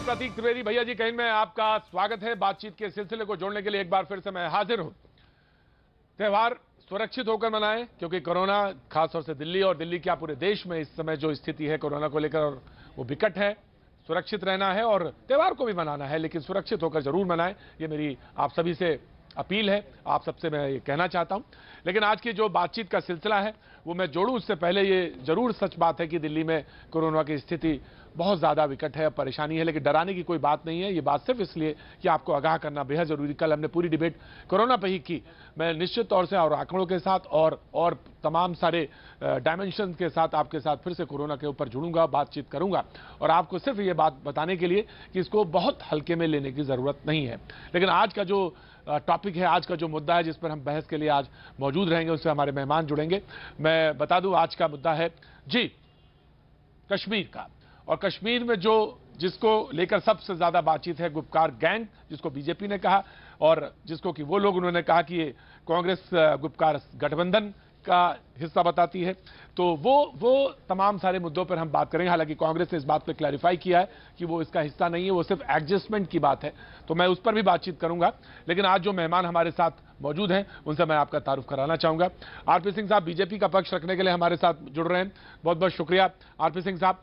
प्रतीक त्रिवेदी भैया जी कहीं में आपका स्वागत है। बातचीत के सिलसिले को जोड़ने के लिए एक बार फिर से मैं हाजिर हूं। त्योहार सुरक्षित होकर मनाएं, क्योंकि कोरोना खासतौर से दिल्ली और दिल्ली क्या पूरे देश में इस समय जो स्थिति है कोरोना को लेकर और वो विकट है। सुरक्षित रहना है और त्योहार को भी मनाना है, लेकिन सुरक्षित होकर जरूर मनाएं, ये मेरी आप सभी से अपील है। आप सबसे मैं ये कहना चाहता हूं। लेकिन आज की जो बातचीत का सिलसिला है वो मैं जोड़ूं उससे पहले ये जरूर सच बात है कि दिल्ली में कोरोना की स्थिति बहुत ज़्यादा विकट है, परेशानी है, लेकिन डराने की कोई बात नहीं है। ये बात सिर्फ इसलिए कि आपको आगाह करना बेहद जरूरी। कल हमने पूरी डिबेट कोरोना पे ही की। मैं निश्चित तौर से और आंकड़ों के साथ और तमाम सारे डायमेंशन के साथ आपके साथ फिर से कोरोना के ऊपर जुड़ूंगा, बातचीत करूंगा और आपको सिर्फ ये बात बताने के लिए कि इसको बहुत हल्के में लेने की ज़रूरत नहीं है। लेकिन आज का जो टॉपिक है, आज का जो मुद्दा है जिस पर हम बहस के लिए आज मौजूद रहेंगे, उससे हमारे मेहमान जुड़ेंगे। मैं बता दूं आज का मुद्दा है जी कश्मीर का, और कश्मीर में जिसको लेकर सबसे ज्यादा बातचीत है गुपकार गैंग, जिसको बीजेपी ने कहा और जिसको कि वो लोग उन्होंने कहा कि ये कांग्रेस गुपकार गठबंधन का हिस्सा बताती है। तो वो तमाम सारे मुद्दों पर हम बात करेंगे। हालांकि कांग्रेस ने इस बात पे क्लैरिफाई किया है कि वो इसका हिस्सा नहीं है, वो सिर्फ एडजस्टमेंट की बात है, तो मैं उस पर भी बातचीत करूंगा। लेकिन आज जो मेहमान हमारे साथ मौजूद हैं उनसे मैं आपका तारुफ कराना चाहूंगा। आरपी सिंह साहब बीजेपी का पक्ष रखने के लिए हमारे साथ जुड़ रहे हैं, बहुत बहुत शुक्रिया आरपी सिंह साहब।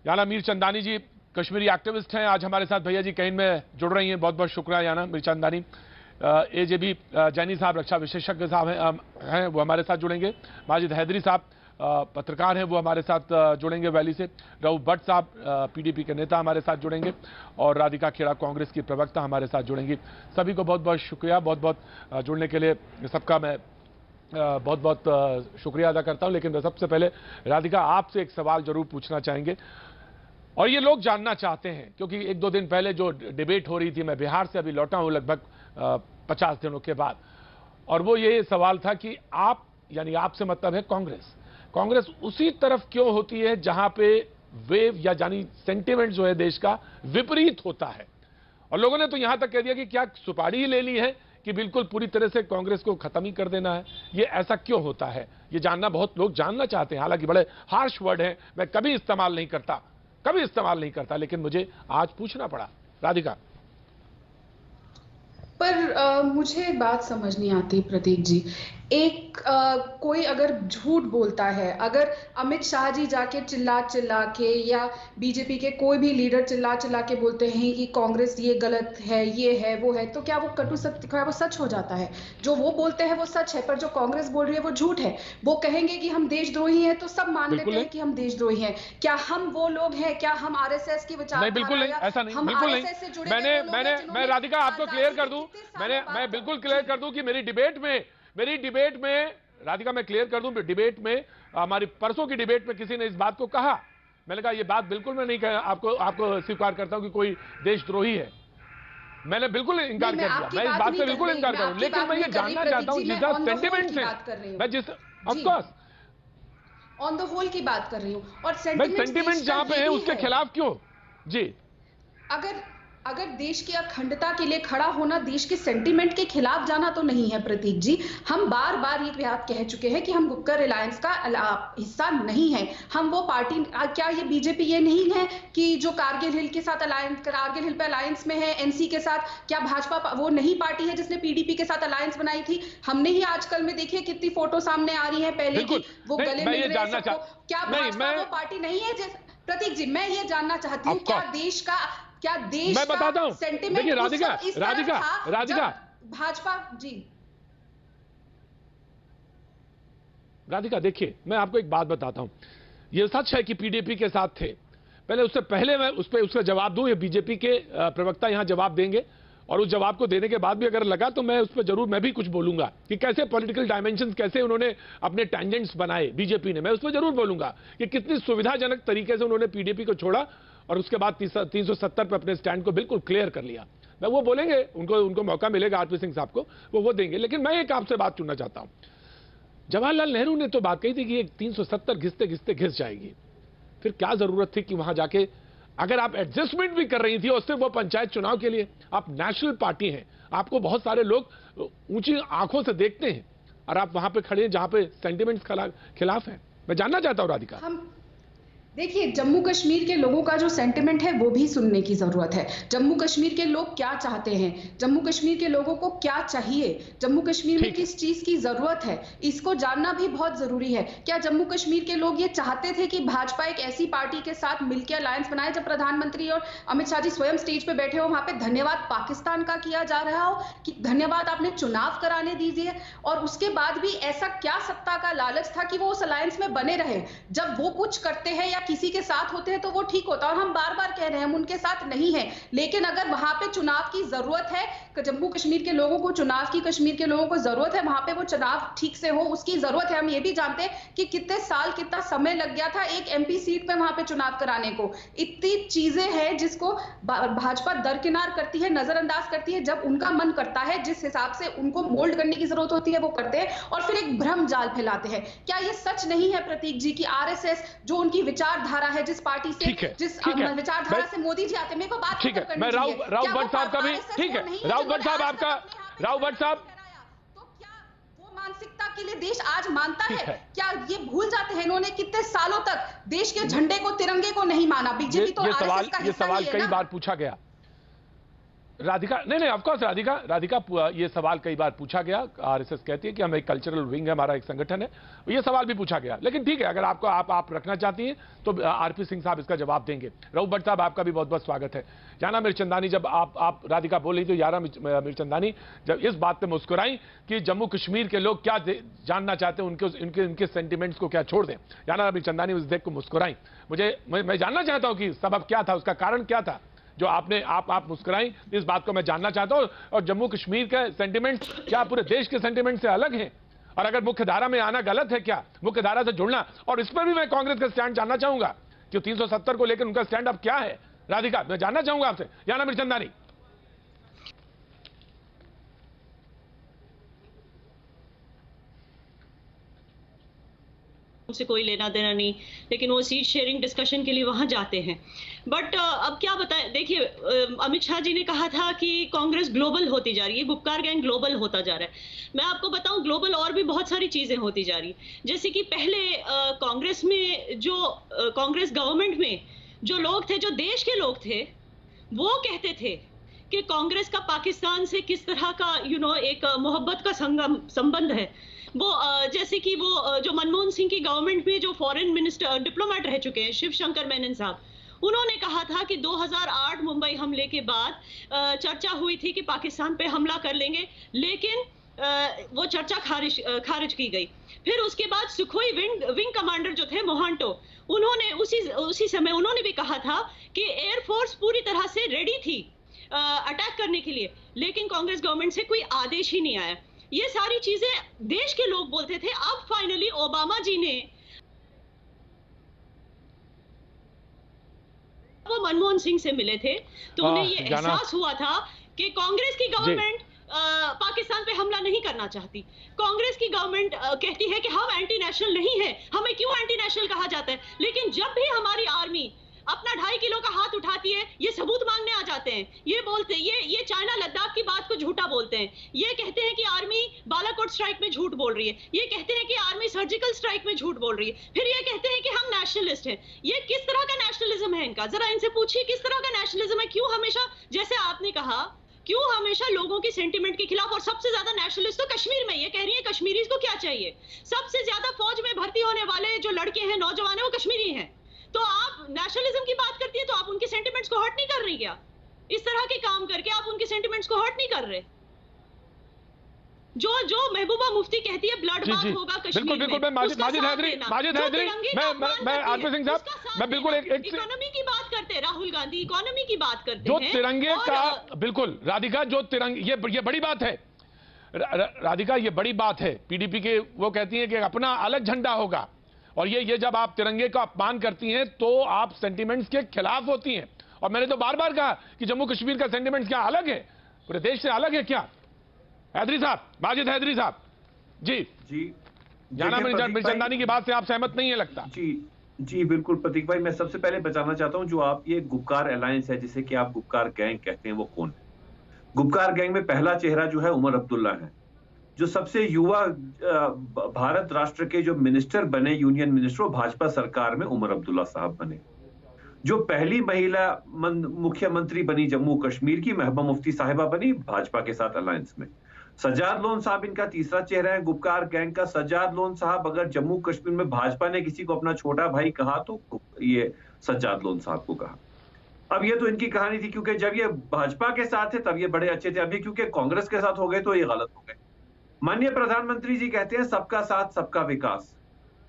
याना मीरचंदानी जी कश्मीरी एक्टिविस्ट हैं, आज हमारे साथ भैया जी कहीं में जुड़ रही हैं, बहुत बहुत शुक्रिया याना मीरचंदानी। एजेबी जैनी साहब रक्षा विशेषज्ञ साहब हैं वो हमारे साथ जुड़ेंगे। माजिद हैदरी साहब पत्रकार हैं, वो हमारे साथ जुड़ेंगे वैली से। रऊफ भट्ट साहब पीडीपी के नेता हमारे साथ जुड़ेंगे और राधिका खेड़ा कांग्रेस की प्रवक्ता हमारे साथ जुड़ेंगी। सभी को बहुत बहुत शुक्रिया, बहुत बहुत जुड़ने के लिए सबका मैं बहुत बहुत शुक्रिया अदा करता हूं। लेकिन सबसे पहले राधिका आपसे एक सवाल जरूर पूछना चाहेंगे, और ये लोग जानना चाहते हैं क्योंकि एक दो दिन पहले जो डिबेट हो रही थी, मैं बिहार से अभी लौटा हूं लगभग 50 दिनों के बाद, और वो ये सवाल था कि आप यानी आपसे मतलब है कांग्रेस उसी तरफ क्यों होती है जहां पे वेव या यानी सेंटिमेंट जो है देश का विपरीत होता है। और लोगों ने तो यहां तक कह दिया कि क्या सुपारी ही ले ली है कि बिल्कुल पूरी तरह से कांग्रेस को खत्म ही कर देना है। ये ऐसा क्यों होता है, ये जानना बहुत लोग जानना चाहते हैं। हालांकि बड़े हार्श वर्ड है, मैं कभी इस्तेमाल नहीं करता, लेकिन मुझे आज पूछना पड़ा। राधिका पर मुझे बात समझ नहीं आती प्रतीक जी। कोई अगर झूठ बोलता है, अगर अमित शाह जी जाके चिल्ला के या बीजेपी के कोई भी लीडर चिल्ला के बोलते हैं कि कांग्रेस ये गलत है, ये है, वो है, तो क्या वो कटु सत्य, क्या वो सच हो जाता है? जो वो बोलते हैं वो सच है, पर जो कांग्रेस बोल रही है वो झूठ है। वो कहेंगे कि हम देशद्रोही हैं तो सब मान लेते हैं कि हम देशद्रोही हैं। क्या हम वो लोग हैं? क्या हम आरएसएस की विचारधारा? बिल्कुल नहीं, ऐसा नहीं, बिल्कुल नहीं। मैं राधिका आपको क्लियर कर दूं, मैं बिल्कुल क्लियर कर दूं कि मेरी डिबेट में राधिका मैं क्लियर कर दूं, डिबेट में हमारी परसों की डिबेट में किसी ने इस बात को कहा, मैंने कहा ये बात बिल्कुल मैं नहीं कहा, आपको स्वीकार करता हूं कि कोई देशद्रोही है। मैंने बिल्कुल इनकार कर दिया, मैं इस बात से बिल्कुल इनकार करूं। लेकिन मैं ये जानना चाहता हूं जिस सेंटिमेंट से मैं जिस ऑफकोर्स ऑन द होल की बात कर रही हूं, और सेंटिमेंट जहां पे है उसके खिलाफ क्यों जी? अगर देश की अखंडता के लिए खड़ा होना देश के सेंटीमेंट के खिलाफ जाना तो नहीं है प्रतीक जी। हम बार बार ये बात कह चुके हैं कि हम गुपकर अलायंस का हिस्सा नहीं है। हम वो पार्टी, क्या ये बीजेपी ये नहीं है कि जो कारगिल हिल के साथ कारगिल हिल पे अलायंस में है एनसी के साथ? क्या भाजपा वो नहीं पार्टी है जिसने पीडीपी के साथ अलायंस बनाई थी? हमने ही आजकल में देखिए कितनी फोटो सामने आ रही है पहले की, वो गले मिल रहे हैं सबको। क्या भाजपा वो पार्टी नहीं है? प्रतीक जी मैं ये जानना चाहती हूँ, क्या देश मैं बताता हूं, सेंटिमेंट देखिए राधिका भाजपा जी। राधिका देखिए मैं आपको एक बात बताता हूं, यह सच है कि पीडीपी के साथ थे। उससे पहले मैं उसका जवाब दूं, ये बीजेपी के प्रवक्ता यहां जवाब देंगे, और उस जवाब को देने के बाद भी अगर लगा तो मैं उस पर जरूर मैं भी कुछ बोलूंगा कि कैसे पॉलिटिकल डायमेंशंस, कैसे उन्होंने अपने टैंजेंट्स बनाए बीजेपी ने। मैं उस पर जरूर बोलूंगा कि कितनी सुविधाजनक तरीके से उन्होंने पीडीपी को छोड़ा और उसके बाद 370 पर अपने स्टैंड को बिल्कुल क्लियर कर लिया। मैं वो बोलेंगे, उनको मौका मिलेगा आरपी सिंह साहब को, वो देंगे। लेकिन मैं एक आपसे बात चुनना चाहता हूं। जवाहरलाल नेहरू ने तो बात कही थी कि 370 घिसते घिस जाएगी, फिर क्या जरूरत थी कि वहां जाके, अगर आप एडजस्टमेंट भी कर रही थी और सिर्फ वो पंचायत चुनाव के लिए, आप नेशनल पार्टी हैं, आपको बहुत सारे लोग ऊंची आंखों से देखते हैं, और आप वहां पे खड़े हैं जहां पे सेंटिमेंट्स खिलाफ हैं। मैं जानना चाहता हूं राधिका। देखिए, जम्मू कश्मीर के लोगों का जो सेंटिमेंट है वो भी सुनने की जरूरत है। जम्मू कश्मीर के लोग क्या चाहते हैं, जम्मू कश्मीर के लोगों को क्या चाहिए, जम्मू कश्मीर में किस चीज की जरूरत है, इसको जानना भी बहुत जरूरी है। क्या जम्मू कश्मीर के लोग ये चाहते थे कि भाजपा एक ऐसी पार्टी के साथ मिलकर अलायंस बनाए जब प्रधानमंत्री और अमित शाह जी स्वयं स्टेज पे बैठे हो, वहां पे धन्यवाद पाकिस्तान का किया जा रहा हो कि धन्यवाद आपने चुनाव कराने दीजिए, और उसके बाद भी ऐसा क्या सत्ता का लालच था कि वो उस अलायंस में बने रहे? जब वो कुछ करते हैं या किसी के साथ होते हैं तो वो ठीक होता है, और हम बार बार कह रहे हैं हम उनके साथ नहीं है, लेकिन अगर वहां पे चुनाव की जरूरत है, जम्मू कश्मीर के लोगों को चुनाव की, कश्मीर के लोगों को जरूरत है वहां पे वो चुनाव ठीक से हो, उसकी जरूरत है। हम ये भी जानते हैं कि कितने साल, कितना समय लग गया था एक एमपी सीट पे वहां पे चुनाव कराने को। इतनी चीजें हैं जिसको भाजपा दरकिनार करती है, नजरअंदाज करती है। जब उनका मन करता है, जिस हिसाब से उनको मोल्ड करने की जरूरत होती है वो करते हैं, और फिर एक भ्रम जाल फैलाते हैं। क्या ये सच नहीं है प्रतीक जी की आरएसएस जो उनकी विचारधारा है, जिस पार्टी से, जिस विचारधारा से मोदी जी आते हैं, मेरे को बात ठीक है, मैं राव भट्ट साहब का भी, ठीक है, राव भट्ट साहब आपका, राव भट्ट साहब, तो क्या वो मानसिकता के लिए देश आज मानता है? क्या ये भूल जाते हैं इन्होंने कितने सालों तक देश के झंडे को, तिरंगे को नहीं माना? बीजेपी तो आरएसएस का हिस्सा सवाल कई बार पूछा गया राधिका, नहीं ऑफ कोर्स राधिका ये सवाल कई बार पूछा गया। आरएसएस कहती है कि हम एक कल्चरल विंग है, हमारा एक संगठन है, ये सवाल भी पूछा गया। लेकिन ठीक है, अगर आपको आप रखना चाहती हैं तो आरपी सिंह साहब इसका जवाब देंगे। राव भट्ट साहब आपका भी बहुत बहुत स्वागत है। याना मिर्चंदानी, जब आप राधिका बोल रही थी, याना मिर्चंदानी जब इस बात पे मुस्कुराई कि जम्मू कश्मीर के लोग क्या जानना चाहते हैं, उनके सेंटिमेंट्स को क्या छोड़ दें, याना मिर्चंदानी उस देख को मुस्कुराई। मैं जानना चाहता हूं कि सबब क्या था, उसका कारण क्या था जो आप मुस्कुराई, इस बात को मैं जानना चाहता हूं। और जम्मू कश्मीर के सेंटिमेंट्स क्या पूरे देश के सेंटिमेंट से अलग हैं? और अगर मुख्य धारा में आना गलत है क्या, मुख्य धारा से जुड़ना? और इस पर भी मैं कांग्रेस का स्टैंड जानना चाहूंगा कि 370 को लेकर उनका स्टैंड अब क्या है। राधिका, मैं जानना चाहूंगा आपसे। याना मिर्चंदानी, उनसे कोई लेना देना नहीं, लेकिन वो सीट शेयरिंग डिस्कशन के लिए वहां जाते हैं। बट अब क्या बताएं, देखिए अमित शाह जी ने कहा था कि कांग्रेस ग्लोबल होती जा रही है, गुपकार गैंग ग्लोबल होता जा रहा है। मैं आपको बताऊं, ग्लोबल और भी बहुत सारी चीजें होती जा रही है। जैसे कि पहले कांग्रेस में कांग्रेस गवर्नमेंट में जो लोग थे, जो देश के लोग थे, वो कहते थे कि कांग्रेस का पाकिस्तान से किस तरह का एक मोहब्बत का संबंध है। वो जैसे कि वो जो मनमोहन सिंह की गवर्नमेंट में जो फॉरेन मिनिस्टर डिप्लोमेट रह चुके हैं, शिव शंकर मेनन साहब, उन्होंने कहा था कि 2008 मुंबई हमले के बाद चर्चा हुई थी कि पाकिस्तान पे हमला कर लेंगे, लेकिन वो चर्चा खारिज की गई। फिर उसके बाद सुखोई विंग कमांडर जो थे मोहांटो, उन्होंने उसी समय उन्होंने भी कहा था कि एयरफोर्स पूरी तरह से रेडी थी अटैक करने के लिए, लेकिन कांग्रेस गवर्नमेंट से कोई आदेश ही नहीं आया। ये सारी चीजें देश के लोग बोलते थे। अब फाइनली ओबामा जी ने, वो मनमोहन सिंह से मिले थे तो उन्हें ये एहसास हुआ था कि कांग्रेस की गवर्नमेंट पाकिस्तान पे हमला नहीं करना चाहती। कांग्रेस की गवर्नमेंट कहती है कि हम एंटी नेशनल नहीं है, हमें क्यों एंटी नेशनल कहा जाता है, लेकिन जब भी हमारी आर्मी अपना 2.5 किलो का हाथ उठाती है, ये सबूत मांगने आ जाते हैं। ये बोलते ये चाइना लद्दाख की बात को झूठा बोलते हैं। ये कहते हैं कि आर्मी बालाकोट स्ट्राइक में झूठ बोल रही है। ये कहते हैं कि आर्मी सर्जिकल स्ट्राइक में झूठ बोल रही है। फिर ये कहते हैं कि हम नेशनलिस्ट हैं। ये किस तरह का नेशनलिज्म है इनका? जरा इनसे पूछिए किस तरह का नेशनलिज्म है। क्यों हमेशा, जैसे आपने कहा, क्यों हमेशा लोगों की सेंटिमेंट के खिलाफ? और सबसे ज्यादा नेशनलिस्ट तो कश्मीर में। ये कह रही है कश्मीरीज को क्या चाहिए? सबसे ज्यादा फौज में भर्ती होने वाले जो लड़के हैं, नौजवान है, वो कश्मीरी हैं। तो आप नेशनलिज्म की बात करती है तो आप उनके सेंटिमेंट्स को हर्ट नहीं कर रही क्या? इस तरह के काम करके आप उनके सेंटिमेंट्स को हर्ट नहीं कर रहे। जो महबूबा मुफ्ती कहती है ब्लड बाथ होगा कश्मीर में, बिल्कुल माजिद हैदरी, मैं आरपी सिंह साहब, मैं बिल्कुल एक इकोनॉमी की बात करते हैं, राहुल गांधी इकोनॉमी की बात करते हैं, जो तिरंगे का, बिल्कुल राधिका, जो तिरंगे, ये बड़ी बात है राधिका, ये बड़ी बात है। पीडीपी के वो कहती है कि अपना अलग झंडा होगा, और ये जब आप तिरंगे का अपमान करती हैं तो आप सेंटिमेंट्स के खिलाफ होती हैं। और मैंने तो बार बार कहा कि जम्मू कश्मीर का सेंटिमेंट्स क्या अलग है, पूरे देश से अलग है क्या? हैदरी साहब, माजिद हैदरी साहब, जी याना मिर्चंदानी की बात से आप सहमत नहीं है लगता? जी बिल्कुल प्रतीक भाई, मैं सबसे पहले बताना चाहता हूं, जो आप ये गुपकार अलायंस है जिसे कि आप गुपकार गैंग कहते हैं, वो कौन है? गुपकार गैंग में पहला चेहरा जो है उमर अब्दुल्ला है। जो सबसे युवा भारत राष्ट्र के जो मिनिस्टर बने, यूनियन मिनिस्टर, वो भाजपा सरकार में उमर अब्दुल्ला साहब बने। जो पहली महिला मुख्यमंत्री बनी जम्मू कश्मीर की, महबूबा मुफ्ती साहिबा बनी भाजपा के साथ अलायंस में। सज्जाद लोन साहब इनका तीसरा चेहरा है गुपकार गैंग का। सज्जाद लोन साहब, अगर जम्मू कश्मीर में भाजपा ने किसी को अपना छोटा भाई कहा तो ये सज्जाद लोन साहब को कहा। अब ये तो इनकी कहानी थी, क्योंकि जब ये भाजपा के साथ थे तब ये बड़े अच्छे थे, अभी क्योंकि कांग्रेस के साथ हो गए तो ये गलत हो गए। माननीय प्रधानमंत्री जी कहते हैं सबका साथ सबका विकास।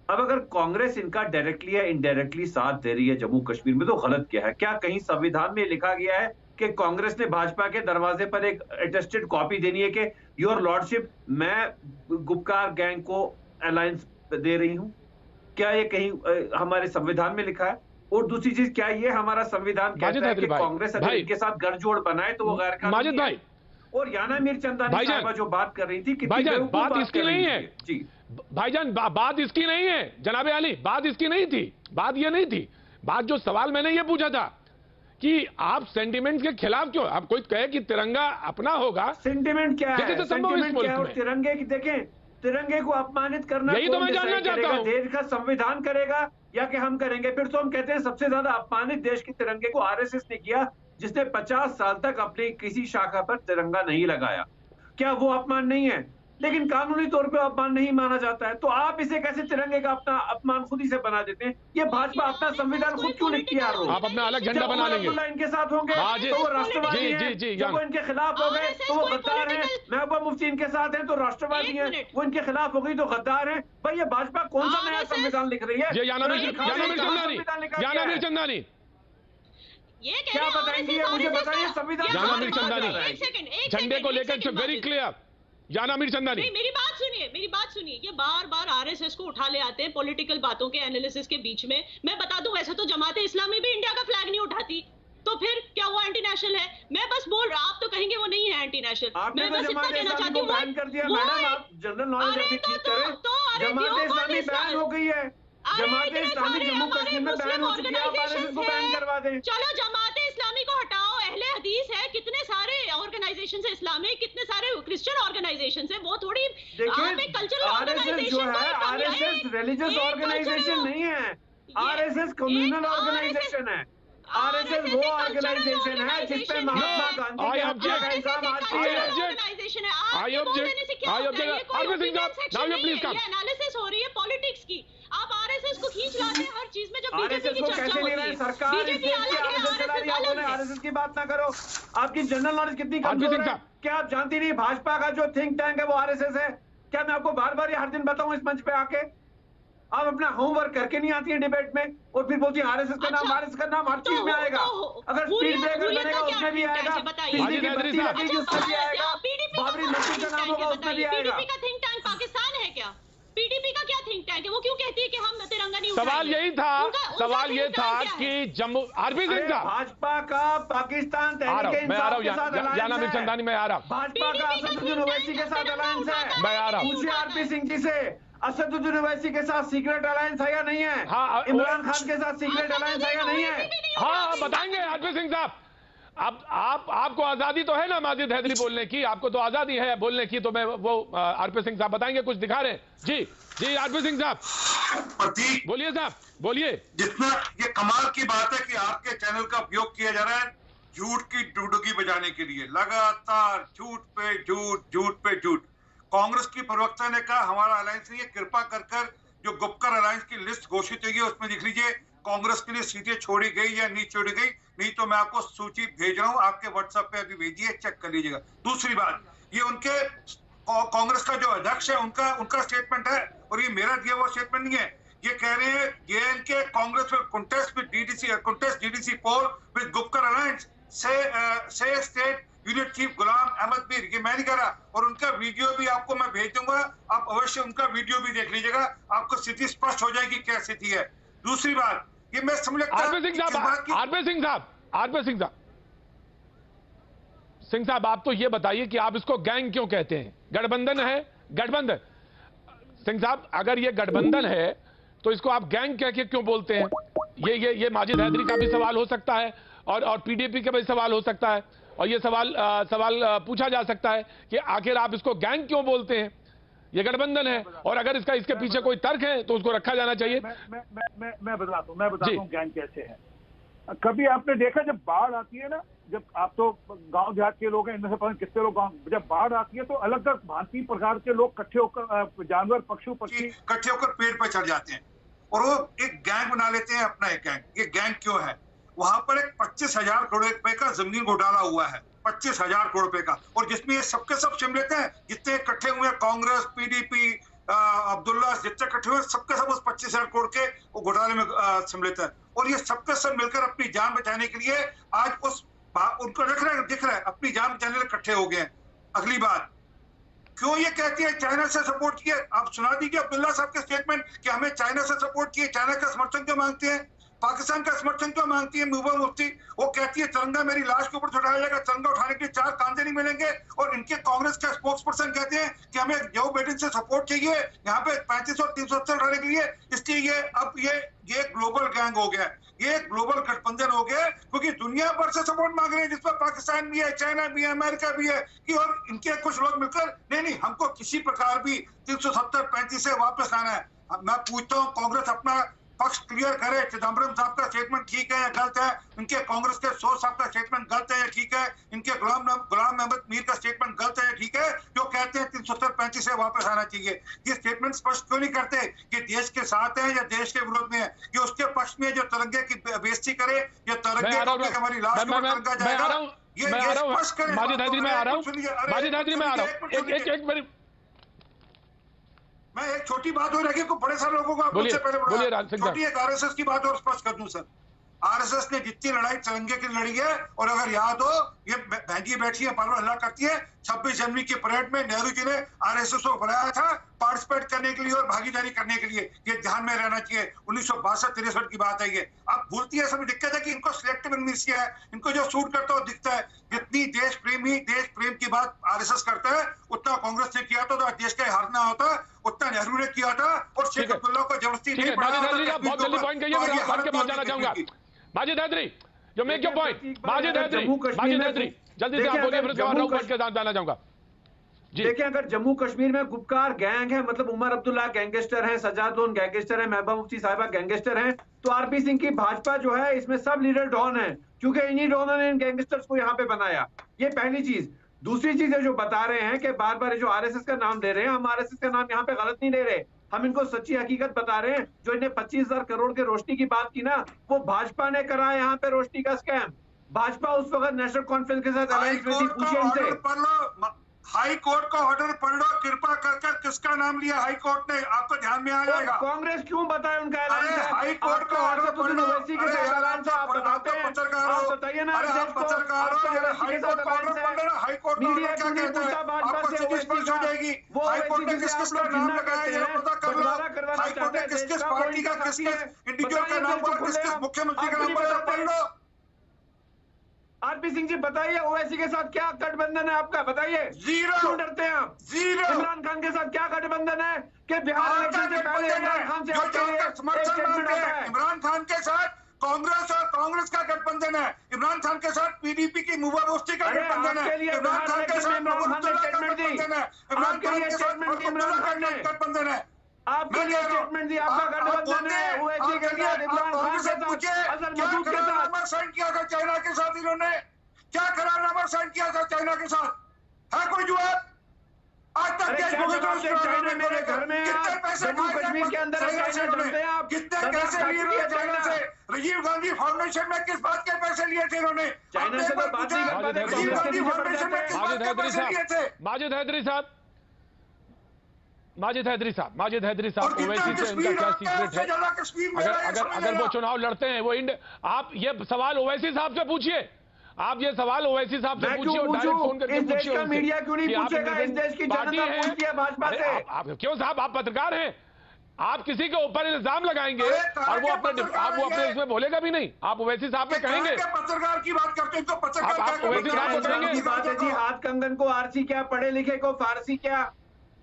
अब अगर कांग्रेस इनका डायरेक्टली या इनडायरेक्टली साथ दे रही है जम्मू कश्मीर में, तो गलत क्या है? क्या कहीं संविधान में लिखा गया है कि कांग्रेस ने भाजपा के दरवाजे पर एक अटेस्टेड कॉपी देनी है कि योर लॉर्डशिप, मैं गुपकार गैंग को अलायंस दे रही हूं? क्या ये कहीं हमारे संविधान में लिखा है? और दूसरी चीज, क्या ये हमारा संविधान कहता है कि कांग्रेस अगर इनके साथ गठजोड़ बनाए तो वो गैर कानूनी है? और याना मीरचंदानी साहिबा जो बात कर रही थी, भाईजान बात इसकी नहीं है जी भाईजान, बात इसकी नहीं है जनाबे अली, बात इसकी नहीं थी, बात ये नहीं थी। बात जो सवाल मैंने ये पूछा था कि आप सेंटिमेंट के खिलाफ क्यों? आप कोई कहे कि तिरंगा अपना होगा, सेंटिमेंट क्या है? सेंटिमेंट क्या है? और तिरंगे की देखें, तिरंगे को अपमानित करना यही तो मैं जानना चाहता हूं। देश का संविधान करेगा या कि हम करेंगे? फिर तो हम कहते हैं सबसे ज्यादा अपमानित देश के तिरंगे को आरएसएस ने किया, जिसने 50 साल तक अपनी किसी शाखा पर तिरंगा नहीं लगाया। क्या वो अपमान नहीं है? लेकिन कानूनी तौर पे अपमान नहीं माना जाता है, तो आप इसे कैसे तिरंगे का अपना अपमान खुद ही से बना देते हैं? ये भाजपा अपना संविधान खुद क्यों लिखती है? आप अपना अलग झंडा बना लेंगे। इनके साथ होंगे तो वो राष्ट्रवादी हैं, जब वो इनके खिलाफ हो गए तो वो गद्दार हैं। महबूबा मुफ्ती इनके साथ हैं तो राष्ट्रवादी हैं, वो इनके खिलाफ हो गई तो गद्दार हैं। भाई ये भाजपा कौन सा नया संविधान लिख रही है? याना मीरचंदानी क्या बताएंगे? मुझे बताइए संविधान। याना मीरचंदानी झंडे को लेकर वेरी क्लियर। याना मीरचंदानी, नहीं, मेरी बात सुनिए। ये बार बार आरएसएस को उठा ले आते हैं पॉलिटिकल बातों के एनालिसिस के बीच में। मैं बता दूं, वैसे तो जमाते इस्लामी भी इंडिया का फ्लैग नहीं उठाती, तो फिर क्या वो एंटी नेशनल है? मैं बस बोल रहा, आप तो कहेंगे वो नहीं है एंटी नेशनल। मैं बस इतना कहना चाहती हूँ, बैन कर दिया मैडम, आप जनरल नॉलेज अपनी ठीक करें। जमाते इस्लामी बैन हो गई है, जमाते इस्लामी जम्मू कश्मीर में बैन हो चुकी है, आप आरएसएस को बैन करवा दें। चलो जमाते इस्लामी को हटाओ, अहले हदीस है, कितने सारे ऑर्गेनाइजेशन है इस्लामिक, कितने सारे क्रिश्चियन ऑर्गेनाइजेशन है, वो थोड़ी कल्चरल आरएसएस जो है, आरएसएस रिलीजियस ऑर्गेनाइजेशन नहीं है, आरएसएस कम्युनल ऑर्गेनाइजेशन है। आरएसएस वो ऑर्गेनाइजेशन है जिसपे महात्मा गांधी का इल्जाम आती है। एनालिसिस हो रही है पॉलिटिक्स की, आप आरएसएस को खींच लाते हैं हर चीज में। जब आरएसएस को कैसे ले रहे हैं? सरकार आरएसएस की बात ना करो। आपकी जनरल नॉलेज कितनी कमजोर है? क्या आप जानती नहीं भाजपा का जो थिंक टैंक है वो आरएसएस है? क्या मैं आपको बार बार हर दिन बताऊं इस मंच पे आके? आप अपना होमवर्क करके नहीं आती है डिबेट में और फिर बोलती है आरएसएस का नाम, आरएसएस का नाम हर चीज में आएगा। अगर स्पीड ब्रेकर बनेगा उसमें भी आएगा, बिजली की बत्ती लगेगी उसमें भी आएगा, बाबरी मस्जिद का नाम होगा उसमें भी आएगा। पीडीपी का थिंक टैंक पाकिस्तान है क्या? पीडीपी का क्या थिंक टैंक है? वो क्यों कहती है कि हम तिरंगा नहीं उठाएंगे? सवाल यही था, सवाल ये था कि जम्मू आरपी सिंह साहब, भाजपा का पाकिस्तान तहरीक इंसाफ के साथ अलायंस है। याना मीरचंदानी मैं आ रहा हूं। भाजपा का असदुद्दीन ओवैसी के साथ अलायंस है। मैं आ रहा हूं। पूछिए आरपी सिंह जी से, असदुद्दीन ओवैसी के साथ सीक्रेट अलायंस है या नहीं है? हाँ, इमरान खान के साथ सीक्रेट अलायंस है या नहीं है? हाँ बताएंगे आरपी सिंह साहब। अब आपको आजादी तो है ना माजिद हैदरी बोलने की, आपको तो आजादी है बोलने की, तो मैं वो आरपी सिंह साहब बताएंगे, कुछ दिखा रहे हैं। जी आरपी सिंह साहब प्रतीक, बोलिए साहब, बोलिए। जितना ये कमाल की बात है कि आपके चैनल का उपयोग किया जा रहा है झूठ की डुडुगी बजाने के लिए, लगातार झूठ पे झूठ, झूठ पे झूठ। कांग्रेस की प्रवक्ता ने कहा हमारा अलायंस नहीं है, कृपा कर जो गुपकर अलायंस की लिस्ट घोषित हुई है उसमें लिख लीजिए कांग्रेस के लिए सीटें छोड़ी गई या नहीं छोड़ी गई, नहीं तो मैं आपको सूची भेज रहा हूं, आपके व्हाट्सएप पे अभी भेजिए, चेक कर लीजिएगा। दूसरी बात, ये उनके कांग्रेस का जो अध्यक्ष है उनका स्टेटमेंट है और ये मेरा दिया हुआ स्टेटमेंट नहीं है। ये कह रहे हैं JNK Congress will contest DDC poll with Gupkar Alliance, say state unit chief Ghulam Ahmad Mir. ये मैं नहीं कह रहा, और उनका वीडियो भी आपको मैं भेज दूंगा, आप अवश्य उनका वीडियो भी देख लीजिएगा, आपको स्थिति स्पष्ट हो जाएगी क्या स्थिति है। दूसरी बात, ये मैं समझ लगता आरपी सिंह साहब आप तो ये बताइए कि आप इसको गैंग क्यों कहते हैं? गठबंधन है, गठबंधन। सिंह साहब अगर ये गठबंधन है तो इसको आप गैंग कह के क्यों बोलते हैं? ये माजिद हैदरी का भी सवाल हो सकता है और पीडीपी का भी सवाल हो सकता है। और ये सवाल पूछा जा सकता है कि आखिर आप इसको गैंग क्यों बोलते हैं? ये गठबंधन है, और अगर इसके पीछे कोई तर्क है तो उसको रखा जाना चाहिए। मैं बताता हूँ गैंग कैसे है। कभी आपने देखा जब बाढ़ आती है ना, जब आप तो गांव देहात के लोग हैं, इनमें से पता नहीं कितने लोग गांव, जब बाढ़ आती है तो अलग अलग भांति प्रकार के लोग इकट्ठे होकर, जानवर पशु पक्षी इकट्ठे होकर पेड़ पर चढ़ जाते हैं और वो एक गैंग बना लेते हैं, अपना एक गैंग। ये गैंग क्यों है? वहां पर एक 25,000 करोड़ रुपए का जमीन घोटाला हुआ है, 25,000 करोड़ रुपए का, और जिसमें ये सबके सब सम्मिलित हैं, जितने इकट्ठे हुए हैं, कांग्रेस, पीडीपी, अब्दुल्ला, जितने इकट्ठे हुए सबके सब उस 25,000 करोड़ के वो घोटाले में सम्मिलित है। और ये सबके सब मिलकर अपनी जान बचाने के लिए आज उनको दिख रहा है अपनी जान बचाने के लिए इकट्ठे हो गए हैं। अगली बात, क्यों ये कहती है चाइना से सपोर्ट किया? आप सुना दीजिए अब्दुल्ला साहब के स्टेटमेंट कि हमें चाइना से सपोर्ट किए, चाइना का समर्थन क्यों मांगते हैं, पाकिस्तान का समर्थन क्यों मांगती है महबूबा मुफ्ती? वो कहती है तिरंगा मेरी लाश के ऊपर से उठाया जाएगा, तिरंगा उठाने के लिए 4 कांधे नहीं मिलेंगे। और इनके कांग्रेस का स्पोक्स पर्सन कहते हैं कि हमें जो बिडेन से सपोर्ट चाहिए यहाँ पे 35 और 370 उठाने के लिए, इसलिए ये ग्लोबल गैंग हो गया, ये ग्लोबल गठबंधन हो गया, क्योंकि दुनिया भर से सपोर्ट मांग रहे हैं, जिसमें पाकिस्तान भी है, चाइना भी है, अमेरिका भी है, कि और इनके कुछ लोग मिलकर नहीं हमको किसी प्रकार भी 370-35 से वापस आना है। मैं पूछता हूँ कांग्रेस अपना पक्ष क्लियर करे, चिदम्बरम साहब का स्टेटमेंट ठीक है या गलत है, इनके कांग्रेस के सोच साहब का स्टेटमेंट गलत है या ठीक है, इनके गुलाम अहमद मीर का स्टेटमेंट गलत है या ठीक है, जो कहते हैं 370-35 से वापस आना चाहिए। ये स्टेटमेंट स्पष्ट क्यों नहीं करते कि देश के साथ है या देश के विरोध में है? कि उसके पक्ष में जो तिरंगे की बेइज्जती करे या तिरंगे हमारी लाश के ऊपर तिरंगा जाएगा, ये स्पष्ट करें। माजिद हैदरी में आ रहा हूं, मैं एक छोटी बात हो रही है, बड़े सारे लोगों को मुझसे पहले छोटी एक आरएसएस की बात और स्पष्ट कर दूं सर। आरएसएस ने जितनी लड़ाई तिरंगे की लड़ी है, और अगर याद हो ये बहन बैठी है, पार्वल हल्ला करती है, 26 जनवरी की परेड में नेहरू जी ने आरएसएस को बुलाया था पार्टिसिपेट करने के लिए और भागीदारी करने के लिए। ये ध्यान में रहना चाहिए, 1962-63 की बात है ये। अब भूलती है, सब दिक्कत है कि इनको सिलेक्टिव एमनेसिया है, इनको जो सूट करता है वो दिखता है। जितनी देश प्रेम की बात आरएसएस करता है, उतना कांग्रेस ने किया था, तो देश का हारना होता, उतना नेहरू ने किया था, और शेख अब्दुल्ला को जबरदस्ती नहीं पड़ा। माजिद हैदरी, जो make your point, Majid Haidari जल्दी से आप बोलिए, फिर राउंड के साथ जाना चाहूंगा। देखिए, अगर जम्मू कश्मीर में गुपकार गैंग है, मतलब उमर अब्दुल्ला गैंगस्टर है, सज्जाद लोन गैंगस्टर है, महबूबा मुफ्ती साहिबा गैंगस्टर हैं, तो आरपी सिंह की भाजपा जो है इसमें सब लीडर डॉन है, क्योंकि इन्हीं डॉनों ने इन गैंगस्टर्स को यहाँ पे बनाया। ये पहली चीज। दूसरी चीज है जो बता रहे हैं कि बार बार जो आरएसएस का नाम ले रहे हैं, हम आरएसएस का नाम यहाँ पे गलत नहीं ले रहे, हम इनको सच्ची हकीकत बता रहे हैं। जो इन्हें 25,000 करोड़ के रोशनी की बात की ना, वो भाजपा ने करा है यहाँ पे रोशनी का स्कैम। भाजपा उस वक्त नेशनल कॉन्फ्रेंस के साथ अलायंस में थी, पूछिए इनसे। हाई कोर्ट का ऑर्डर पढ़ लो, कृपा कर किसका नाम लिया हाई कोर्ट ने, आपको ध्यान में आ जाएगा। कांग्रेस क्यों बताए उनका ऐलान है? हाई कोर्ट का ऑर्डर पढ़ लो, वैसी के साथ ऐलान से आप बताते हैं, आप बताइए ना, पत्रकार हो, हाई कोर्ट का ऑर्डर पढ़ लेना, हाई कोर्ट का ऑर्डर क्या कहता है, आपको चीज स्पष्ट हो जाएगी। हाई कोर्ट ने किस किस का नाम लगाया ये पता कर लो, हाई कोर्ट ने किस किस पार्टी का, किस किस इंडिविजुअल का नाम पढ़, किस किस मुख्यमंत्री का नाम पढ़ लो। आरपी सिंह जी बताइए, ओवैसी के साथ क्या गठबंधन है आपका, बताइए। जीरो। क्यों डरते हैं आप? जीरो। इमरान खान के साथ क्या गठबंधन है कि बिहार इलेक्शन से पहले इमरान खान से इमरान खान के साथ कांग्रेस और कांग्रेस का गठबंधन है, इमरान खान के साथ पीडीपी की महबूबा मुफ्ती का गठबंधन है, इमरान खान के साथ गठबंधन है, इमरान खान के साथ गठबंधन है। आपके लिए स्टेटमेंट दी, आपका गठबंधन है ओवैसी के साथ, इमरान खान के साथ, असल मसूद के साथ। साइन किया था चाइना के साथ, इन्होंने क्या करारनामा साइन किया था चाइना के साथ? है कोई जवाब? आज तक चाइना मेरे घर में, कितने पैसे जम्मू कश्मीर के अंदर कितने पैसे लिए चाइना से? राजीव गांधी फाउंडेशन में किस बात के पैसे लिए थे इन्होंने? चाइना से तो बात नहीं कर पाते। राजीव गांधी फाउंडेशन में किस बात के पैसे लिए थे? माजिद हैदरी साहब ओवैसी से इनका क्या सीक्रेट है? अगर वो चुनाव लड़ते हैं, वो आप ये सवाल ओवैसी साहब से पूछिए, आप ये सवाल ओवैसी साहब से पूछिए और डायरेक्ट फोन करके पूछिए। मीडिया क्यों नहीं पूछेगा? इस देश की जनता पूछती है भाजपा से। आप क्यों साहब, आप पत्रकार हैं, आप किसी के ऊपर इल्जाम लगाएंगे और वो अपने इसमें बोलेगा भी नहीं। आप ओवैसी साहब पे कहेंगे, पत्रकार की बात करते हैं तो पत्रकार आप ओवैसी साहब को कहेंगे बात है जी, हाथ कंगन को आरसी क्या, पढ़े लिखे को फारसी क्या,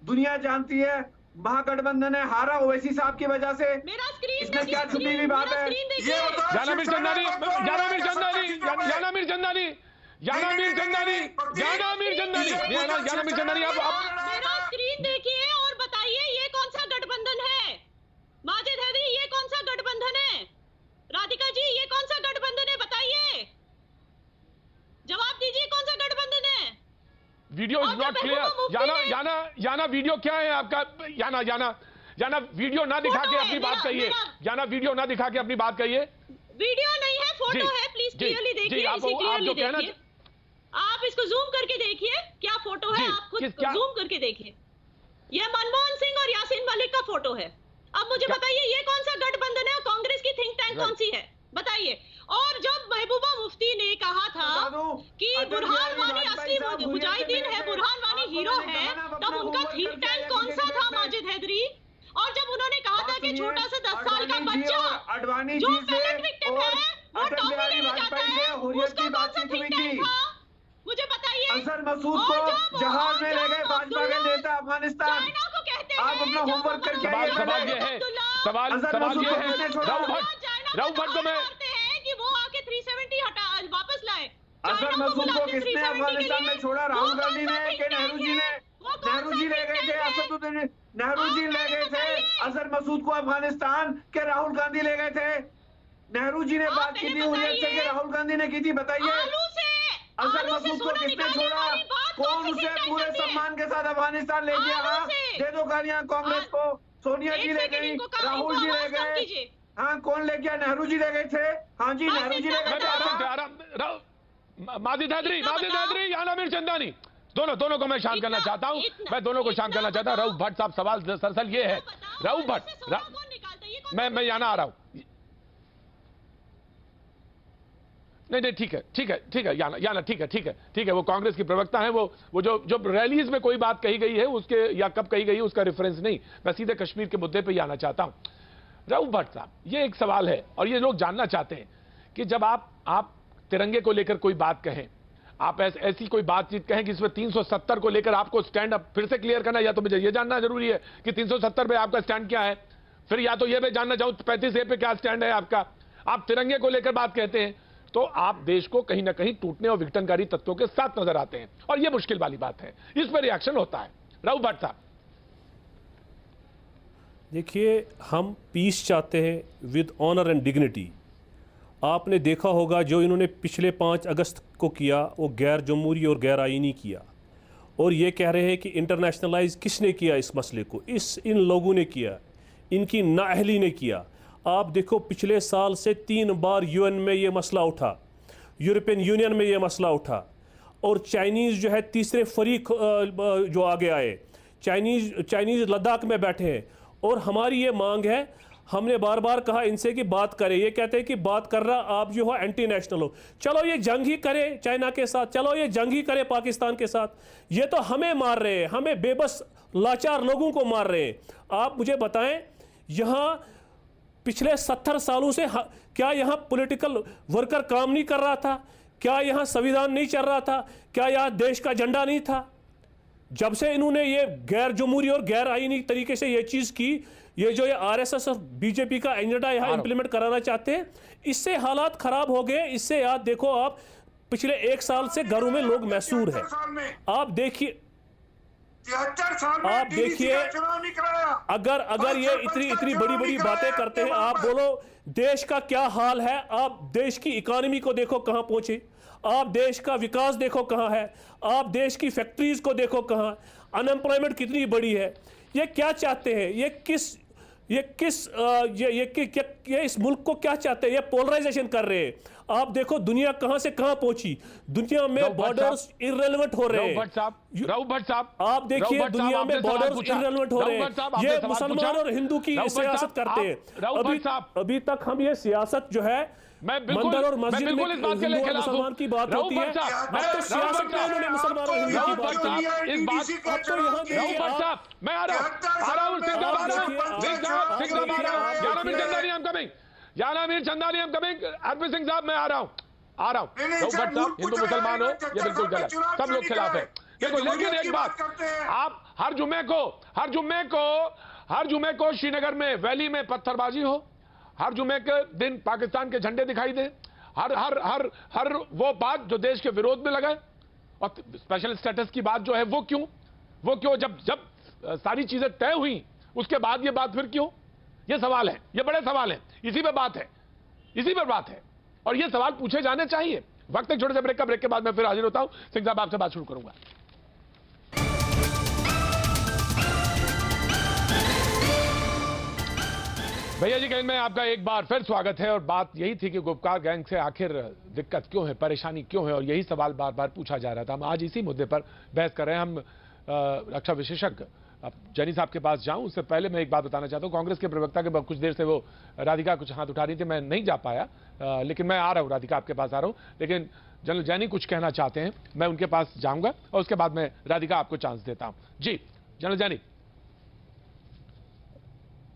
दुनिया जानती है। महागठबंधन है, हारा ओवैसी साहब की वजह से। इसमें क्या छुपी हुई बात है? याना मीर चंदानी, याना मीर चंदानी, याना मीर चंदानी, आप मेरा स्क्रीन देखिए और बताइए ये कौन सा गठबंधन है? माजिद हैदरी, ये कौन सा गठबंधन है? राधिका जी, ये कौन सा गठबंधन है? बताइए, जवाब दीजिए, कौन सा गठबंधन है? Video is not clear. Yana video क्या है आपका? याना वीडियो ना दिखा के अपनी बात कहिए। याना वीडियो ना दिखा के अपनी बात कहिए। वीडियो नहीं है, फोटो है, प्लीज क्लियरली देखिए, इसे क्लियरली देखिए। आप इसको जूम करके देखिए, क्या फोटो है, आप खुद जूम करके देखिए। ये मनमोहन सिंह और यासीन मलिक का फोटो है। अब मुझे बताइए ये कौन सा गठबंधन है और कांग्रेस की थिंक टैंक कौन सी है? बताइए। और जब महबूबा मुफ्ती ने कहा था कि बुरहान वानी असली मुजाहिदीन है, बुरहान वानी हीरो है, तब उनका थिंक टैंक कौन सा था माजिद हैदरी? और जब उन्होंने कहा था कि छोटा सा 10 साल का बच्चा जो पेलेट विक्टिम है वो टॉफी लेने जाता है, उसका कौन सा थिंक टैंक था? मुझे बताइए। अजहर मसूद को जहाज में ले गए भाजपा के नेता अफगानिस्तान। चाइना को कहते हैं, आप अपना होमवर्क करके आइए। सवाल ये है, सवाल ये है, राव भट्ट को मैं कि वो आके 370 हटा वापस लाए। अजहर मसूद को किसने अफगानिस्तान में छोड़ा? राहुल गांधी ने कि नेहरू जी ने? नेहरू जी ले गए थे, असदुद्दीन नेहरू जी ले गए थे अजहर मसूद को अफगानिस्तान के राहुल गांधी ले गए थे? नेहरू जी ने बात की थी हुर्रियत से कि राहुल गांधी ने की थी? बताइए। अजहर मसूद को किसने छोड़ा? कौन उसे पूरे सम्मान के साथ अफगानिस्तान ले गया? हाँ, दे दो गालियां कांग्रेस को। सोनिया जी ले गई, राहुल जी ले गए। हाँ, कौन ले गया? नेहरू जी ले गए थे। हाँ जी, नेहरू जी ले गए थे। माजिद हैदरी, याना मीर चंदानी, दोनों को मैं शांत करना चाहता हूं। मैं दोनों को शांत करना चाहता हूं। रऊफ भट्ट साहब, सवाल दरअसल ये है, रऊफ भट्ट, मैं याना आ रहा हूं। नहीं, ठीक है याना, ठीक है। वो कांग्रेस की प्रवक्ता है, वो जो रैलीज में कोई बात कही गई है उसके या कब कही गई है उसका रेफरेंस नहीं, मैं सीधे कश्मीर के मुद्दे पे आना चाहता हूं। रऊफ भट्ट साहब, ये एक सवाल है और ये लोग जानना चाहते हैं कि जब आप तिरंगे को लेकर कोई बात कहें, आप ऐसी कोई बातचीत कहें कि इसमें 370 को लेकर आपको स्टैंड अप फिर से क्लियर करना, या तो मुझे ये जानना जरूरी है कि 370 पे आपका स्टैंड क्या है, फिर या तो ये मैं जानना चाहूं 35A पे क्या स्टैंड है आपका। आप तिरंगे को लेकर बात कहते हैं तो आप देश को कहीं ना कहीं टूटने और विघटनकारी तत्वों के साथ नजर आते हैं और यह मुश्किल वाली बात है, इस पर रिएक्शन होता है। रऊफ भट्ट साहब, देखिए, हम पीस चाहते हैं विद ऑनर एंड डिग्निटी। आपने देखा होगा जो इन्होंने पिछले 5 अगस्त को किया वो गैर जमहूरी और गैर आईनी किया, और ये कह रहे हैं कि इंटरनेशनलाइज किसने किया इस मसले को? इन लोगों ने किया, इनकी नाअहली ने किया। आप देखो पिछले साल से 3 बार यूएन में ये मसला उठा, यूरोपियन यूनियन में ये मसला उठा, और चाइनीज़ जो है तीसरे फरीक जो आगे आए, चाइनीज़ लद्दाख में बैठे हैं, और हमारी ये मांग है, हमने बार बार कहा इनसे कि बात करें, ये कहते हैं कि बात कर रहा आप जो हो एंटी नेशनल हो। चलो ये जंग ही करे चाइना के साथ, चलो ये जंग ही करे पाकिस्तान के साथ, ये तो हमें मार रहे हैं, हमें बेबस लाचार लोगों को मार रहे हैं। आप मुझे बताएं, यहाँ पिछले 70 सालों से क्या यहाँ पॉलिटिकल वर्कर काम नहीं कर रहा था? क्या यहाँ संविधान नहीं चल रहा था? क्या यहाँ देश का झंडा नहीं था? जब से इन्होंने ये गैर जमहूरी और गैर आईनी तरीके से ये चीज़ की, ये जो ये आरएसएस और बीजेपी का एजेंडा यहाँ इंप्लीमेंट कराना चाहते हैं, इससे हालात खराब हो गए। इससे याद देखो, आप पिछले 1 साल से घरों में लोग मैसूर हैं। आप देखिए, अगर ये इतनी बड़ी बातें करते हैं, आप बोलो देश का क्या हाल है? आप देश की इकोनॉमी को देखो कहां पहुंची, आप देश का विकास देखो कहां है, आप देश की फैक्ट्रीज को देखो कहां, अनएम्प्लॉयमेंट कितनी बड़ी है। ये क्या चाहते हैं? ये इस मुल्क को क्या चाहते हैं? ये पोलराइजेशन कर रहे हैं। आप देखो दुनिया कहां से कहां पहुंची, दुनिया में बॉर्डर्स इररेलेवेंट हो रहे हैं। रऊफ भट्ट साहब, आप देखिए दुनिया में बॉर्डर्स इररेलेवेंट हो रहे हैं। ये मुसलमान और हिंदू की सियासत करते हैं। अभी तक हम ये सियासत जो है मंदिर और मस्जिद में हिंदू और मुसलमान की बात होती है, अब तो सियासत में उन्होंने मुसलमान और हिंदू की बात की। इस बात तो यहाँ देखिए, मैं आ रहा हूँ, याना मीर चंदानी हम कमिंग, अरविंद सिंह साहब मैं आ रहा हूँ। रऊफ भट्ट साहब, हिंदू मुसलमान हो ये बिल्कुल गलत, सब लोग खिलाफ है बिल्कुल। लेकिन एक बात, आप हर जुमे को श्रीनगर में वैली में पत्थरबाजी हो, हर जुमे के दिन पाकिस्तान के झंडे दिखाई दें, हर हर हर हर वो बात जो देश के विरोध में लगाए, और स्पेशल स्टेटस की बात जो है वो क्यों जब सारी चीजें तय हुई उसके बाद ये बात फिर क्यों? ये सवाल है, ये बड़े सवाल है, इसी पर बात है और ये सवाल पूछे जाने चाहिए। वक्त एक छोटे से ब्रेक के बाद मैं फिर हाजिर होता हूं। सिंह साहब आपसे बात शुरू करूंगा। भैया जी कहीं में आपका एक बार फिर स्वागत है और बात यही थी कि गुपकार गैंग से आखिर दिक्कत क्यों है, परेशानी क्यों है, और यही सवाल बार बार पूछा जा रहा था। हम आज इसी मुद्दे पर बहस कर रहे हैं। हम रक्षा विशेषज्ञ जैनी साहब के पास जाऊं उससे पहले मैं एक बात बताना चाहता हूं। कांग्रेस के प्रवक्ता के कुछ देर से वो राधिका कुछ हाथ उठा रही थी, मैं नहीं जा पाया, लेकिन मैं आ रहा हूं, राधिका आपके पास आ रहा हूं। लेकिन जनरल जैनी कुछ कहना चाहते हैं, मैं उनके पास जाऊंगा और उसके बाद मैं राधिका आपको चांस देता हूं। जी जनरल जैनी।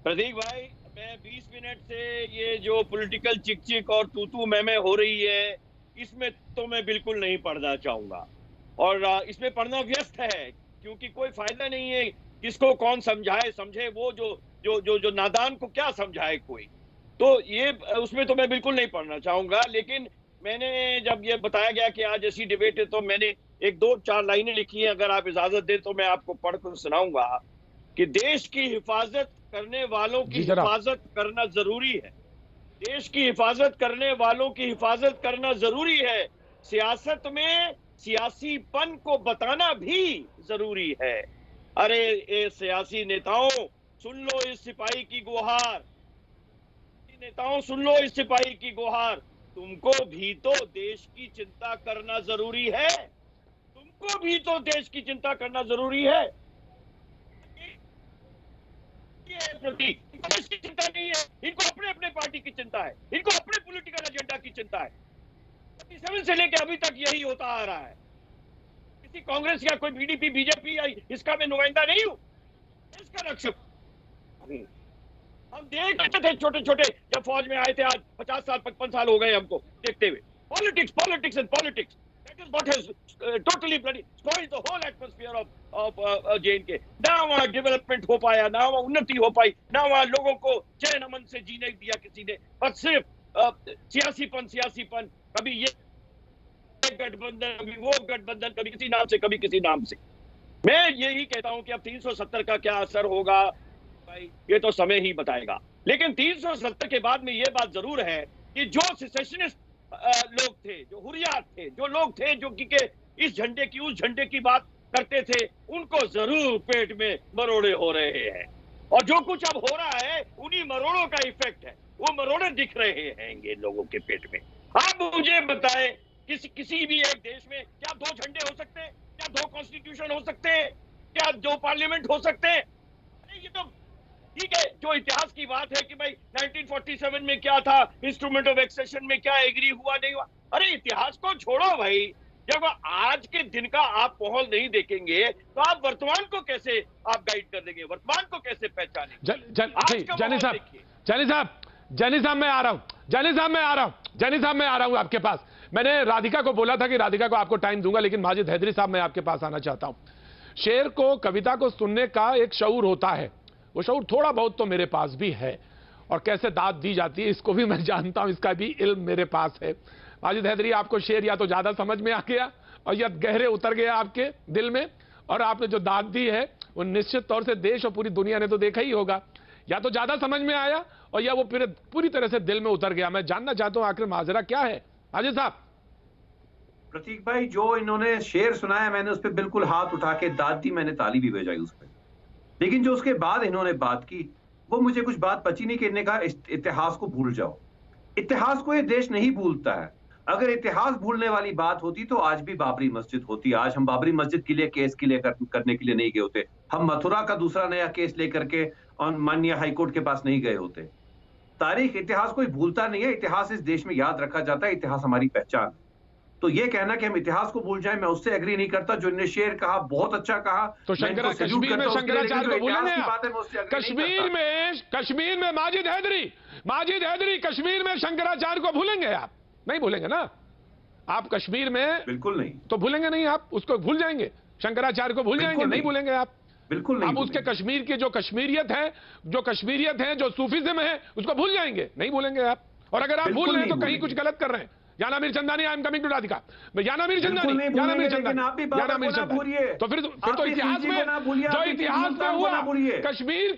प्रतीक भाई, मैं 20 मिनट से ये जो पॉलिटिकल चिक और तू मैं हो रही है, इसमें तो मैं बिल्कुल नहीं पढ़ना चाहूंगा और इसमें पढ़ना व्यस्त है, क्योंकि कोई फायदा नहीं है। किसको कौन समझाए, समझे वो जो नादान को क्या समझाए कोई, तो ये उसमें तो मैं बिल्कुल नहीं पढ़ना चाहूंगा। लेकिन मैंने जब ये बताया गया कि आज ऐसी डिबेट है, तो मैंने 1-2-4 लाइनें लिखी हैं, अगर आप इजाजत दें तो मैं आपको पढ़कर सुनाऊंगा कि देश की हिफाजत करने वालों की हिफाजत करना जरूरी है। देश की हिफाजत करने वालों की हिफाजत करना जरूरी है। सियासत में सियासीपन को बताना भी जरूरी है। अरे ये सियासी नेताओं, सुन लो इस सिपाही की गुहार, नेताओं सुन लो इस सिपाही की गुहार, तुमको भी तो देश की चिंता करना जरूरी है, तुमको भी तो देश की चिंता करना जरूरी है। प्रतीक, देश की चिंता नहीं है, इनको अपने अपने पार्टी की चिंता है, इनको अपने पॉलिटिकल एजेंडा की चिंता है। 47 से लेकर अभी तक यही होता आ रहा है। किसी कांग्रेस या कोई बीडीपी बीजेपी या इसका मैं नुमाइंदा नहीं हूं, इसका रक्षक। हम देख रहे थे छोटे छोटे जब फौज में आए थे, आज 50 साल 55 साल हो गए हमको देखते हुए। Politics and politics, that is what has totally bloody spoiled the whole atmosphere of J&K। ना वहाँ डेवलपमेंट हो पाया, ना वहाँ उन्नति हो पाई, ना वहाँ लोगों को चैन अमन से जीने दिया किसी ने, बस सिर्फ सियासीपन, कभी ये गठबंधन, कभी वो गठबंधन, कभी किसी नाम से, कभी किसी नाम से। मैं यही कहता हूं कि अब 370 का क्या असर होगा भाई, ये तो समय ही बताएगा। लेकिन 370 के बाद में ये बात जरूर है कि जो सेसेशनिस्ट लोग थे, जो हुर्रियात थे, जो लोग थे जो कि इस झंडे की उस झंडे की बात करते थे, उनको जरूर पेट में मरोड़े हो रहे हैं। और जो कुछ अब हो रहा है उन्हीं मरोड़ों का इफेक्ट है, वो मरोड़े दिख रहे हैं इन लोगों के पेट में। आप मुझे बताएं, किसी भी एक देश में क्या 2 झंडे हो सकते हैं? क्या 2 कॉन्स्टिट्यूशन हो सकते हैं? क्या 2 पार्लियामेंट हो सकते हैं? अरे ये तो ठीक है, जो इतिहास की बात है कि भाई 1947 में क्या था, इंस्ट्रूमेंट ऑफ एक्सेशन में क्या एग्री हुआ नहीं हुआ, अरे इतिहास को छोड़ो भाई। जब आज के दिन का आप माहौल नहीं देखेंगे तो आप वर्तमान को कैसे आप गाइड कर देंगे, वर्तमान को कैसे पहचानेंगे? जैनी साहब मैं आ रहा हूं आपके पास। मैंने राधिका को बोला था कि राधिका को आपको टाइम दूंगा, लेकिन माजिद हैदरी साहब मैं आपके पास आना चाहता हूं। शेर को, कविता को सुनने का एक शऊर होता है, वो शऊर थोड़ा बहुत तो मेरे पास भी है, और कैसे दाद दी जाती है इसको भी मैं जानता हूं, इसका भी इल्म मेरे पास है। माजिद हैदरी, आपको शेर या तो ज्यादा समझ में आ गया और या गहरे उतर गया आपके दिल में, और आपने जो दाद दी है वो निश्चित तौर से देश और पूरी दुनिया ने तो देखा ही होगा। या तो ज्यादा समझ में आया और या वो पूरी तरह से दिल में उतर गया। मैं जानना चाहता हूं आखिर माजरा क्या है हाजी साहब। प्रतीक भाई, जो इन्होंने शेर सुनाया मैंने उस पर बिल्कुल हाथ उठा के दाद दी, मैंने ताली भी बजाई उस पर। लेकिन जो उसके बाद इन्होंने बात की वो मुझे कुछ बात पची नहीं, कि इन्होंने कहा इतिहास को भूल जाओ। इतिहास को ये देश नहीं भूलता है। अगर इतिहास भूलने वाली बात होती तो आज भी बाबरी मस्जिद होती। आज हम बाबरी मस्जिद के लिए केस के लिए करने के लिए नहीं गए होते, हम मथुरा का दूसरा नया केस लेकर के और माननीय हाईकोर्ट के पास नहीं गए होते। तारीख, इतिहास कोई भूलता नहीं है, इतिहास इस देश में याद रखा जाता है, इतिहास हमारी पहचान। तो ये कहना कि हम इतिहास को भूल जाएं, मैं उससे एग्री नहीं करता। जो इन्हें शेर कहा बहुत अच्छा कहा। तो कश्मीर में शंकराचार्य को भूलेंगे? कश्मीर में माजिद हैदरी कश्मीर में शंकराचार्य को भूलेंगे? आप नहीं भूलेंगे ना? आप कश्मीर में बिल्कुल नहीं, तो भूलेंगे नहीं, आप उसको भूल जाएंगे, शंकराचार्य को भूल जाएंगे? नहीं भूलेंगे आप, बिल्कुल नहीं। आप उसके कश्मीर की जो कश्मीरियत है, जो सूफीज्म है, उसको भूल जाएंगे? नहीं भूलेंगे आप। और अगर आप भूल रहे हैं तो कहीं कुछ गलत कर रहे हैं, Yana Mirchandani, I am coming to Radhika. Yana Mirchandani, Yana Mirchandani, Yana Mirchandani, तो फिर तो इतिहास में जो इतिहास में हुआ, कश्मीर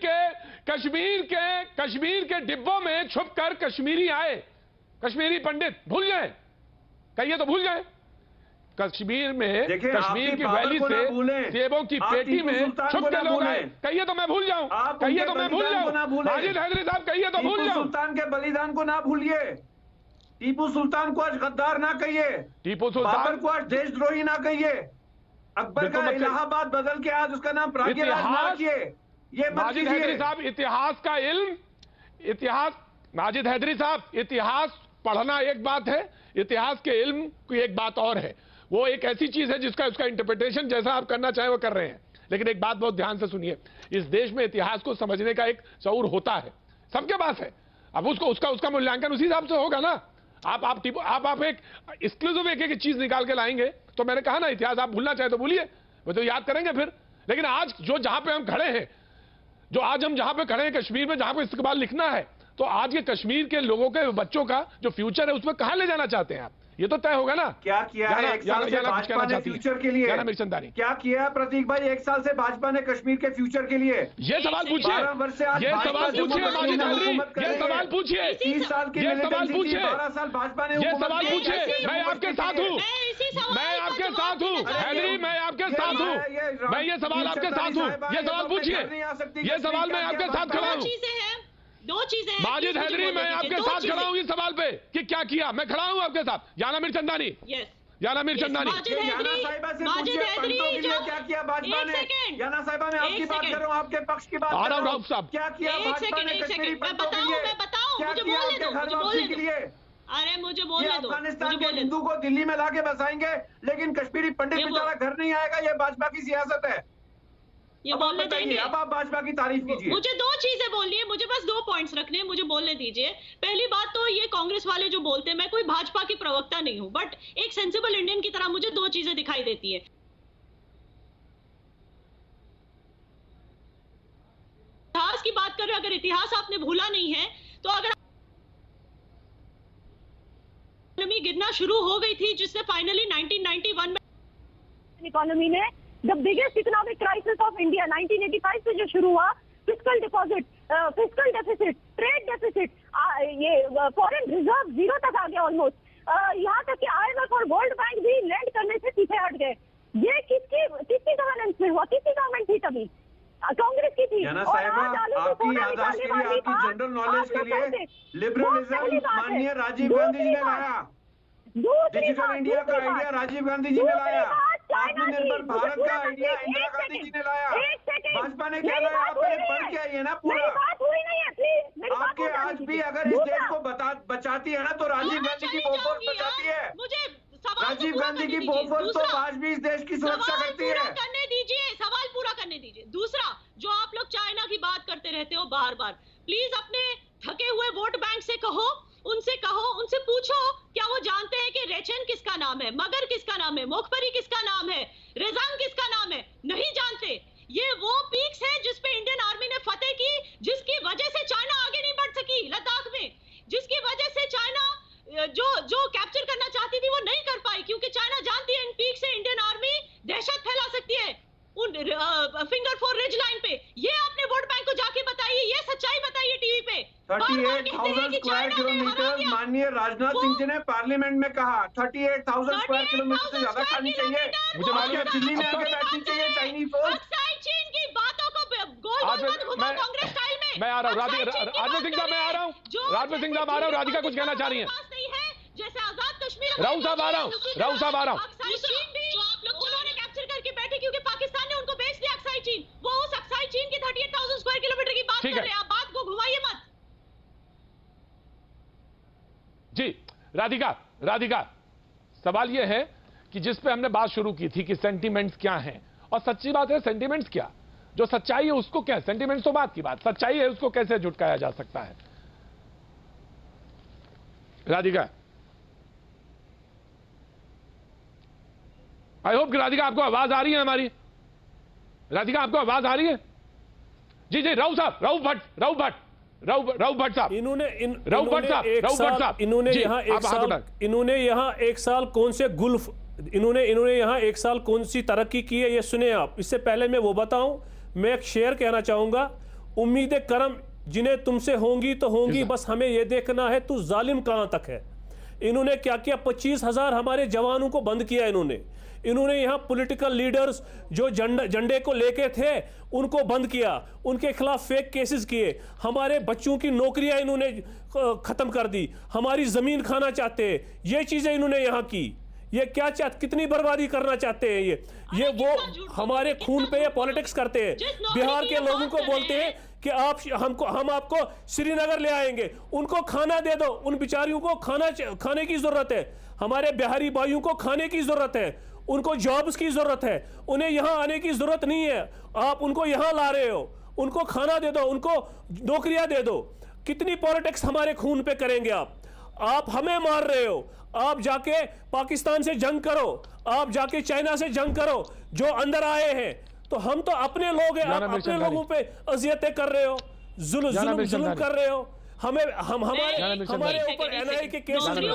के डिब्बों में छुपकर कश्मीरी आए, कश्मीरी पंडित भूल गए, कहिए तो भूल गए। कश्मीर में कश्मीर की वैली से सेबों की पेटी में छुप के लोग आए, कहिए तो मैं भूल जाऊं, कहिए तो मैं भूल जाऊं। माजिद हैदरी साहब कहिए तो भूल जाऊं। सुल्तान के बलिदान को ना भूलिए, टीपू सुल्तान को आज गद्दार ना कहिए, टीपू सुल्तान को आज देशद्रोही ना कहिए, अकबर का इलाहाबाद बदल के आज उसका नाम प्राज्ञराज ना रखिए, ये माजिद हैदरी साहब इतिहास का इल्म, इतिहास, माजिद हैदरी साहब इतिहास पढ़ना एक बात है, इतिहास के इल्म की एक बात और है। वो एक ऐसी चीज है जिसका उसका इंटरप्रिटेशन जैसा आप करना चाहें वो कर रहे हैं, लेकिन एक बात बहुत ध्यान से सुनिए, इस देश में इतिहास को समझने का एक शऊर होता है, सबके पास है। अब उसका मूल्यांकन उसी हिसाब से होगा ना। आप एक एक्सक्लूसिव एक चीज निकाल के लाएंगे, तो मैंने कहा ना इतिहास आप भूलना चाहे तो भूलिए, वो तो याद करेंगे फिर। लेकिन आज जो जहां पे हम खड़े हैं, जो आज हम जहां पे खड़े हैं कश्मीर में, जहां पे इस्तेमाल लिखना है, तो आज के कश्मीर के लोगों के बच्चों का जो फ्यूचर है उसमें कहां ले जाना चाहते हैं आप, ये तो तय होगा ना। क्या किया है एक साल से भाजपा ने फ्यूचर के लिए, क्या किया है प्रतीक भाई एक साल से भाजपा ने कश्मीर के फ्यूचर के लिए? ये सवाल पूछिए, ये सवाल पूछिए, ये सवाल पूछिए, 30 साल की 12 साल भाजपा ने, ये सवाल पूछिए। मैं आपके साथ हूँ, मैं आपके साथ हूँ हैदरी, मैं आपके साथ हूँ, मैं ये सवाल आपके साथ हूँ, ये सवाल पूछिए, ये सवाल मैं आपके साथ खड़ा हूँ। दो चीजें हैं माजिद हैदरी, मैं आपके साथ खड़ा हूं इस सवाल पे कि क्या किया, मैं खड़ा हूं आपके साथ। याना मीरचंदानी, याना मीरचंदानी, माजिद हैदरी क्या किया भाजपा ने? याना साहिबा मैं आपकी बात कर रहा हूं, आपके पक्ष की बात कर रहा हूं साहब, क्या किया भाजपा ने कश्मीरी पंडितों के लिए? क्या किया आपके घर वापसी के लिए? अरे मुझे बोलने दो, अफगानिस्तान के हिंदू को दिल्ली में लाके बसाएंगे, लेकिन कश्मीरी पंडित बेचारा घर नहीं आएगा, ये भाजपा की सियासत है। ये बोलने देंगे, अब आप भाजपा की तारीफ कीजिए। मुझे दो चीजें बोलनी है, मुझे बस 2 पॉइंट्स रखने हैं, मुझे बोलने दीजिए। पहली बात तो ये कांग्रेस वाले जो बोलते हैं, मैं कोई भाजपा की प्रवक्ता नहीं हूं, बट एक सेंसिबल इंडियन की तरह मुझे 2 चीजें दिखाई देती है। इतिहास की बात कर रहे हो, अगर इतिहास आपने भूला नहीं है तो अगर इकोनॉमी गिरना शुरू हो गई थी, जिससे फाइनली 1991 में इकोनॉमी ने the biggest economic crisis of India 1985 से जो शुरू हुआ, fiscal deposit, fiscal deficit, trade deficit, ये फॉरेन रिजर्व 0 तक आ गया ऑलमोस्ट, यहाँ तक कि IMF और वर्ल्ड बैंक भी लैंड करने से पीछे हट गए। ये किसकी गवर्नेंस में हुआ? किसकी गवर्नमेंट थी तभी? कांग्रेस की थी। आपकी याददाश्त के लिए, आपकी जनरल नॉलेज के लिए, लिबरलिज्म माननीय राजीव गांधी जी ने लाया, डिजिटल इंडिया का आइडिया राजीव गांधी जी ने लाया, आत्मनिर्भर भारत का आइडिया इंदिरा गांधी जी ने लाया, भाजपा ने क्या लाया? आप पढ़ के आइए ना पूरा। आपके आज भी अगर इस देश को बचाती है ना तो राजीव गांधी की बोफोर्स बचाती है, राजीव गांधी की बोफोर्स तो आज भी इस देश की सुरक्षा करती है। करने दीजिए, सवाल पूरा करने दीजिए। दूसरा, जो आप लोग चाइना की बात करते रहते हो बार बार, प्लीज अपने थके हुए वोट बैंक से कहो, उनसे पूछो, क्या वो जानते हैं कि रेचन किसका नाम है, मगर किसका नाम है, मोखपरी किसका नाम है, रेजांग किसका नाम है? नहीं जानते। ये वो पीक्स है जिस पे इंडियन आर्मी ने फतेह की, जिसकी वजह से चाइना आगे नहीं बढ़ सकी लद्दाख में, जिसकी वजह से चाइना जो कैप्चर करना चाहती थी वो नहीं कर पाई, क्योंकि चाइना जानती है इन पीक से इंडियन आर्मी दहशत फैला सकती है उन फिंगर 4 रिज लाइन पे। ये आपने वोट बैंक को जाके बताइए, ये सच्चाई बताइए टीवी पे। 38,000 स्क्वायर किलोमीटर माननीय राजनाथ सिंह जी ने पार्लियामेंट में कहा, 38,000 स्क्वायर किलोमीटर से ज्यादा खानी चाहिए। मुझे मालूम है दिल्ली में आके बैठनी चाहिए चाइनीज फोर्स। चीन की बातों को गोल मत घुमाओ कांग्रेस स्टाइल में। मैं आ रहा हूँ राजनाथ सिंह साहब, मैं आ रहा हूँ, राजनाथ सिंह साहब आ रहा हूँ, राधिका कुछ कहना चाह रही है। जैसे आजाद कश्मीर, राहुल साहब आ रहा हूँ, राहुल साहब आ रहा हूँ। जो आप लोग उन्होंने कैप्चर करके बैठे क्योंकि पाकिस्तान ने उनको बेच दिया अक्साई चीन, वो उस अक्साई चीन की 38,000 स्क्वायर किलोमीटर की बात कर रहे हैं, आप बात को घुमाइए मत। जी राधिका, सवाल यह है कि जिस पे हमने बात शुरू की थी कि सेंटिमेंट्स क्या हैं, और सच्ची बात है सेंटिमेंट्स क्या, जो सच्चाई है उसको क्या, सेंटिमेंट्स तो बात की बात, सच्चाई है उसको कैसे झुटकाया जा सकता है? राधिका, आई होप कि राधिका आपको आवाज आ रही है हमारी। राधिका आपको आवाज आ रही है? जी राव साहब, राव भट्ट, रऊफ भट्ट साहब, रऊफ भट्ट साहब, इन्होंने यहाँ एक साल कौन से गुल्फ, इन्होंने यहाँ एक साल कौन सी तरक्की की है ये सुने आप। इससे पहले मैं वो बताऊं, मैं एक शेर कहना चाहूंगा, उम्मीदें करम जिन्हें तुमसे होंगी तो होंगी, बस हमें ये देखना है तू जालिम कहां तक है। इन्होंने क्या किया, 25,000 हमारे जवानों को बंद किया इन्होंने यहाँ पॉलिटिकल लीडर्स जो झंडे को लेके थे उनको बंद किया, उनके खिलाफ फेक केसेस किए, हमारे बच्चों की नौकरियां इन्होंने खत्म कर दी, हमारी जमीन खाना चाहते हैं, ये चीजें इन्होंने यहाँ की। ये क्या कितनी बर्बादी करना चाहते हैं ये वो हमारे खून पे ये पॉलिटिक्स करते हैं। बिहार के लोगों को बोलते हैं कि हम आपको श्रीनगर ले आएंगे, उनको खाना दे दो, उन बिचारियों को खाने की जरूरत है, हमारे बिहारी भाइयों को खाने की जरूरत है, उनको जॉब्स की जरूरत है, उन्हें यहां आने की जरूरत नहीं है, आप उनको यहां ला रहे हो, उनको खाना दे दो, उनको नौकरियां दे दो। कितनी पॉलिटिक्स हमारे खून पे करेंगे आप हमें मार रहे हो, आप जाके पाकिस्तान से जंग करो, आप जाके चाइना से जंग करो, जो अंदर आए हैं, तो हम तो अपने लोग हैं, आप अपने लोगों पे अजियतें कर रहे हो, जुल्म कर रहे हो, हमारे ऊपर एनआई के केस डाल रहे हो,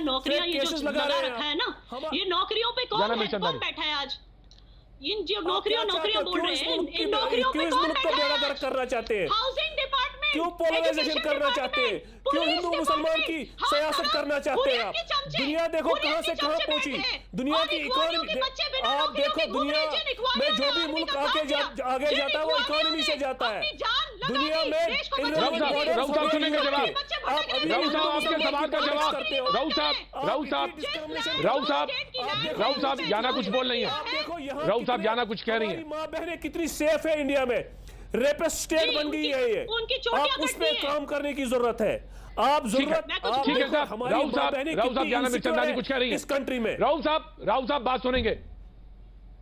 नौकरियां ये जो लगा रखा है ना, ये नौकरियों पे कौन बैठा है आज? इन जो नौकरियां बोल रहे हैं, इन नौकरियों पे कौन बैठा है? करना चाहते हैं, हाउसिंग डिपार्टमेंट, क्यों पोलराइजेशन करना चाहते हैं, क्यों हिंदू मुसलमान की सियासत करना चाहते हैं आप? दुनिया देखो कहां से कहां पहुंची, दुनिया की इकोनॉमी आप देखो, दुनिया में जो भी मुल्क आगे जाता है वो इकोनॉमी से जाता है। दुनिया में रऊफ साहब सुनेंगे जवाब, रऊफ साहब आपके सवाल का जवाब, रऊफ साहब जाना कुछ बोल रही है, रऊफ साहब जाना कुछ कह रही है। माँ बहनें कितनी सेफ है इंडिया में, रेपिस्ट स्टेट बन गई है ये, आप उस पे काम करने की जरूरत है। आप जरूरत ठीक है साहब, रऊफ साहब याना मिर्चंदानी कुछ कह रही है इस कंट्री में। रऊफ साहब बात सुनेंगे,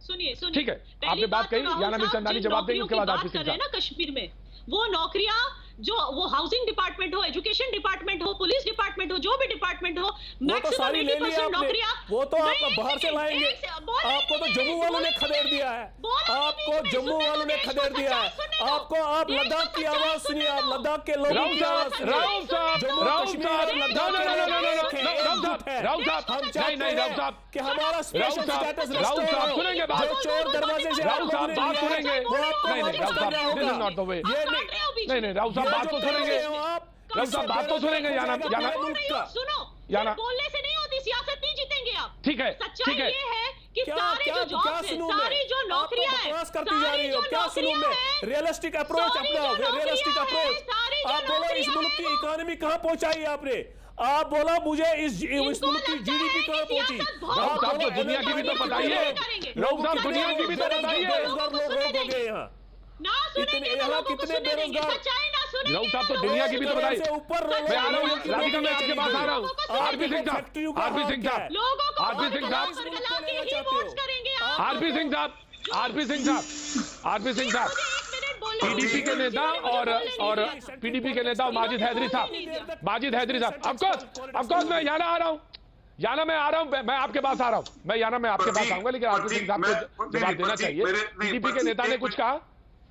सुनिए ठीक है, आपने बात कही, याना मिर्चंदानी जवाब देंगे, उसके बाद आप ना कश्मीर में वो नौकरियां जो वो हाउसिंग डिपार्टमेंट हो, एजुकेशन डिपार्टमेंट हो, पुलिस डिपार्टमेंट हो, जो भी डिपार्टमेंट हो, मैक्सिमम 80% नौकरियां, वो तो आप बाहर से लाएंगे, आपको तो जम्मू वालों ने खदेड़ दिया है, आपको जम्मू वालों ने खदेड़ दिया है, आपको आप लद्दाख की आवाज सुनिए, आप लद्दाख के लोगों की आवाज सुनिए, कि हमारा स्पेशल स्टेटस सुनेंगे बात, चोर दरवाजे से बात सुनेंगे, नहीं राउत साहब बात तो सुनेंगे, रऊफ साहब बात तो सुनेंगे, याना सुनो, याना बोलने से नहीं होती सियासत, नहीं जीतेंगे आप, ठीक है, सच्चाई ये है कि सारे जो जॉब्स हैं, सारी जो नौकरियां हैं, करती जा रही हो, क्या सुनूं मैं? रियलिस्टिक अप्रोच अपनाओ, रियलिस्टिक अप्रोच। आप बोलो इस मुल्क की इकोनॉमी कहां पहुंचाई आपने, आप बोला मुझे इस मुल्क की जीडीपी कहां पहुंची? रऊफ साहब तो दुनिया की भी तो बताइए, रऊफ साहब दुनिया की भी तो बताइए, बेरोजगार लोग हो गए यहाँ यहाँ कितने बेरोजगार, रऊफ साहब तो दुनिया की भी तो बताइए। ऊपर मैं आ रहा हूँ, राधिका मैं आपके पास आ रहा हूँ, आरपी सिंह साहब, पीडीपी के नेता और पीडीपी के नेता माजिद हैदरी साहब, ऑफकोर्स मैं याना आ रहा हूँ, मैं आपके पास आ रहा हूँ, मैं आपके पास आऊंगा, लेकिन आरपी सिंह साहब को जवाब देना चाहिए। पीडीपी के नेता ने कुछ कहा,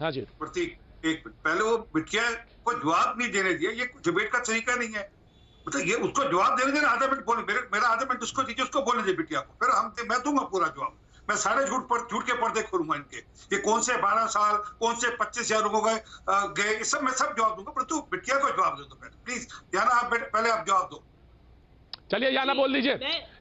हाँ जी प्रतीक, एक पहले वो बिटिया को जवाब नहीं देने दिया, ये डिबेट का तरीका नहीं है, मतलब ये उसको जवाब देने देना, आधा मिनट बोले, मेरा आधा मिनट उसको दीजिए, उसको बोलने दे बिटिया को, फिर मैं दूंगा पूरा जवाब, मैं सारे झूठ के पर्दे खोलूंगा इनके, ये कौन से 12 साल, कौन से 25,000 लोगों गए, सब मैं सब जवाब दूंगा, परंतु बिटिया को जवाब दे दो पहले, प्लीज याना आप पहले आप जवाब दो। चलिए याना बोल दीजिए,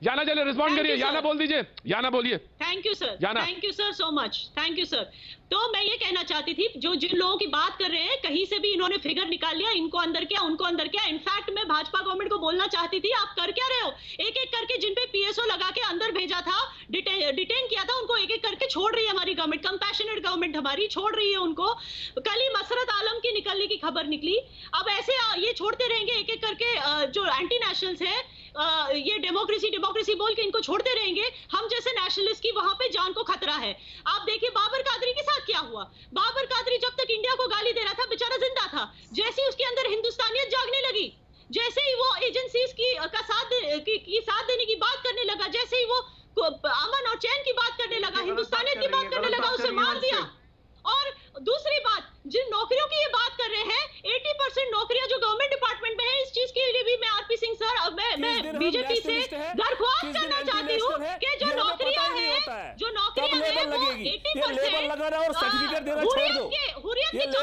याना चलिए रिस्पॉन्ड करिए, याना बोल दीजिए, याना बोलिए। Thank you sir, thank you sir so much, thank you sir. तो मैं ये कहना चाहती थी, जिन लोगों की बात कर रहे हैं, कहीं से भी इन्होंने फिगर निकाल लिया, इनको अंदर क्या, उनको अंदर क्या। इनफैक्ट मैं भाजपा गवर्नमेंट को बोलना चाहती थी, आप कर क्या रहे हो? एक एक करके जिन पे पीएसओ लगा के अंदर भेजा था, डिटेन किया था, उनको एक एक करके छोड़ रही है हमारी गवर्नमेंट, कंपैशनेट गवर्नमेंट हमारी छोड़ रही है उनको। कल ही मसरत आलम की निकलने की खबर निकली, अब ऐसे ये छोड़ते रहेंगे एक एक करके, जो एंटी नेशनल्स है, ये डेमोक्रेसी बोल के इनको छोड़ते रहेंगे। हम जैसे नेशनलिस्ट की वहां पे जान को खतरा है। आप देखिए बाबर कादरी के साथ क्या हुआ। बाबर कादरी जब तक इंडिया को गाली दे रहा था, बेचारा जिंदा था। जैसे ही उसके अंदर हिंदुस्तानियत जागने लगी, जैसे ही वो एजेंसीज की साथ देने की बात करने लगा, जैसे ही वो अमन और चैन की बात करने लगा, हिंदुस्तानियत की बात करने लगा, उसे मार दिया। और दूसरी बात, जिन नौकरियों की ये बात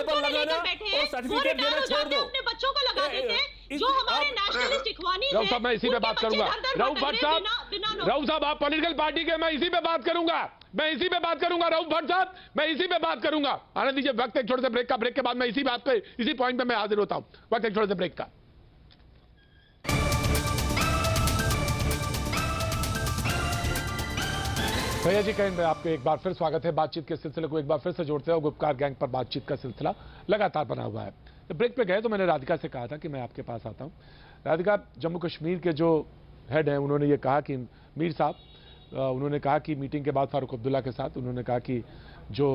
पेपर लगाना और सर्टिफिकेट देना छोड़ दो। अपने बच्चों को लगा देते जो हमारे नेशनलिस्ट इखवानी राउत साहब मैं इसी पे बात करूंगा। राउत भट्ट साहब, राउत साहब आप पॉलिटिकल पार्टी के, मैं इसी पे बात करूंगा, मैं इसी पे बात करूंगा। राउत भट्ट साहब मैं इसी पे बात करूंगा। आने दीजिए वक्त एक छोटे से ब्रेक का, ब्रेक के बाद मैं इसी बात पे, इसी पॉइंट पे मैं हाजिर होता हूं। वक्त एक छोटे से ब्रेक का। भैया जी कहीं में आपको एक बार फिर स्वागत है। बातचीत के सिलसिले को एक बार फिर से जोड़ते हैं और गुपकार गैंग पर बातचीत का सिलसिला लगातार बना हुआ है। तो ब्रेक पे गए तो मैंने राधिका से कहा था कि मैं आपके पास आता हूं। राधिका, जम्मू कश्मीर के जो हेड हैं उन्होंने ये कहा कि मीर साहब, उन्होंने कहा कि मीटिंग के बाद फारूक अब्दुल्ला के साथ उन्होंने कहा कि जो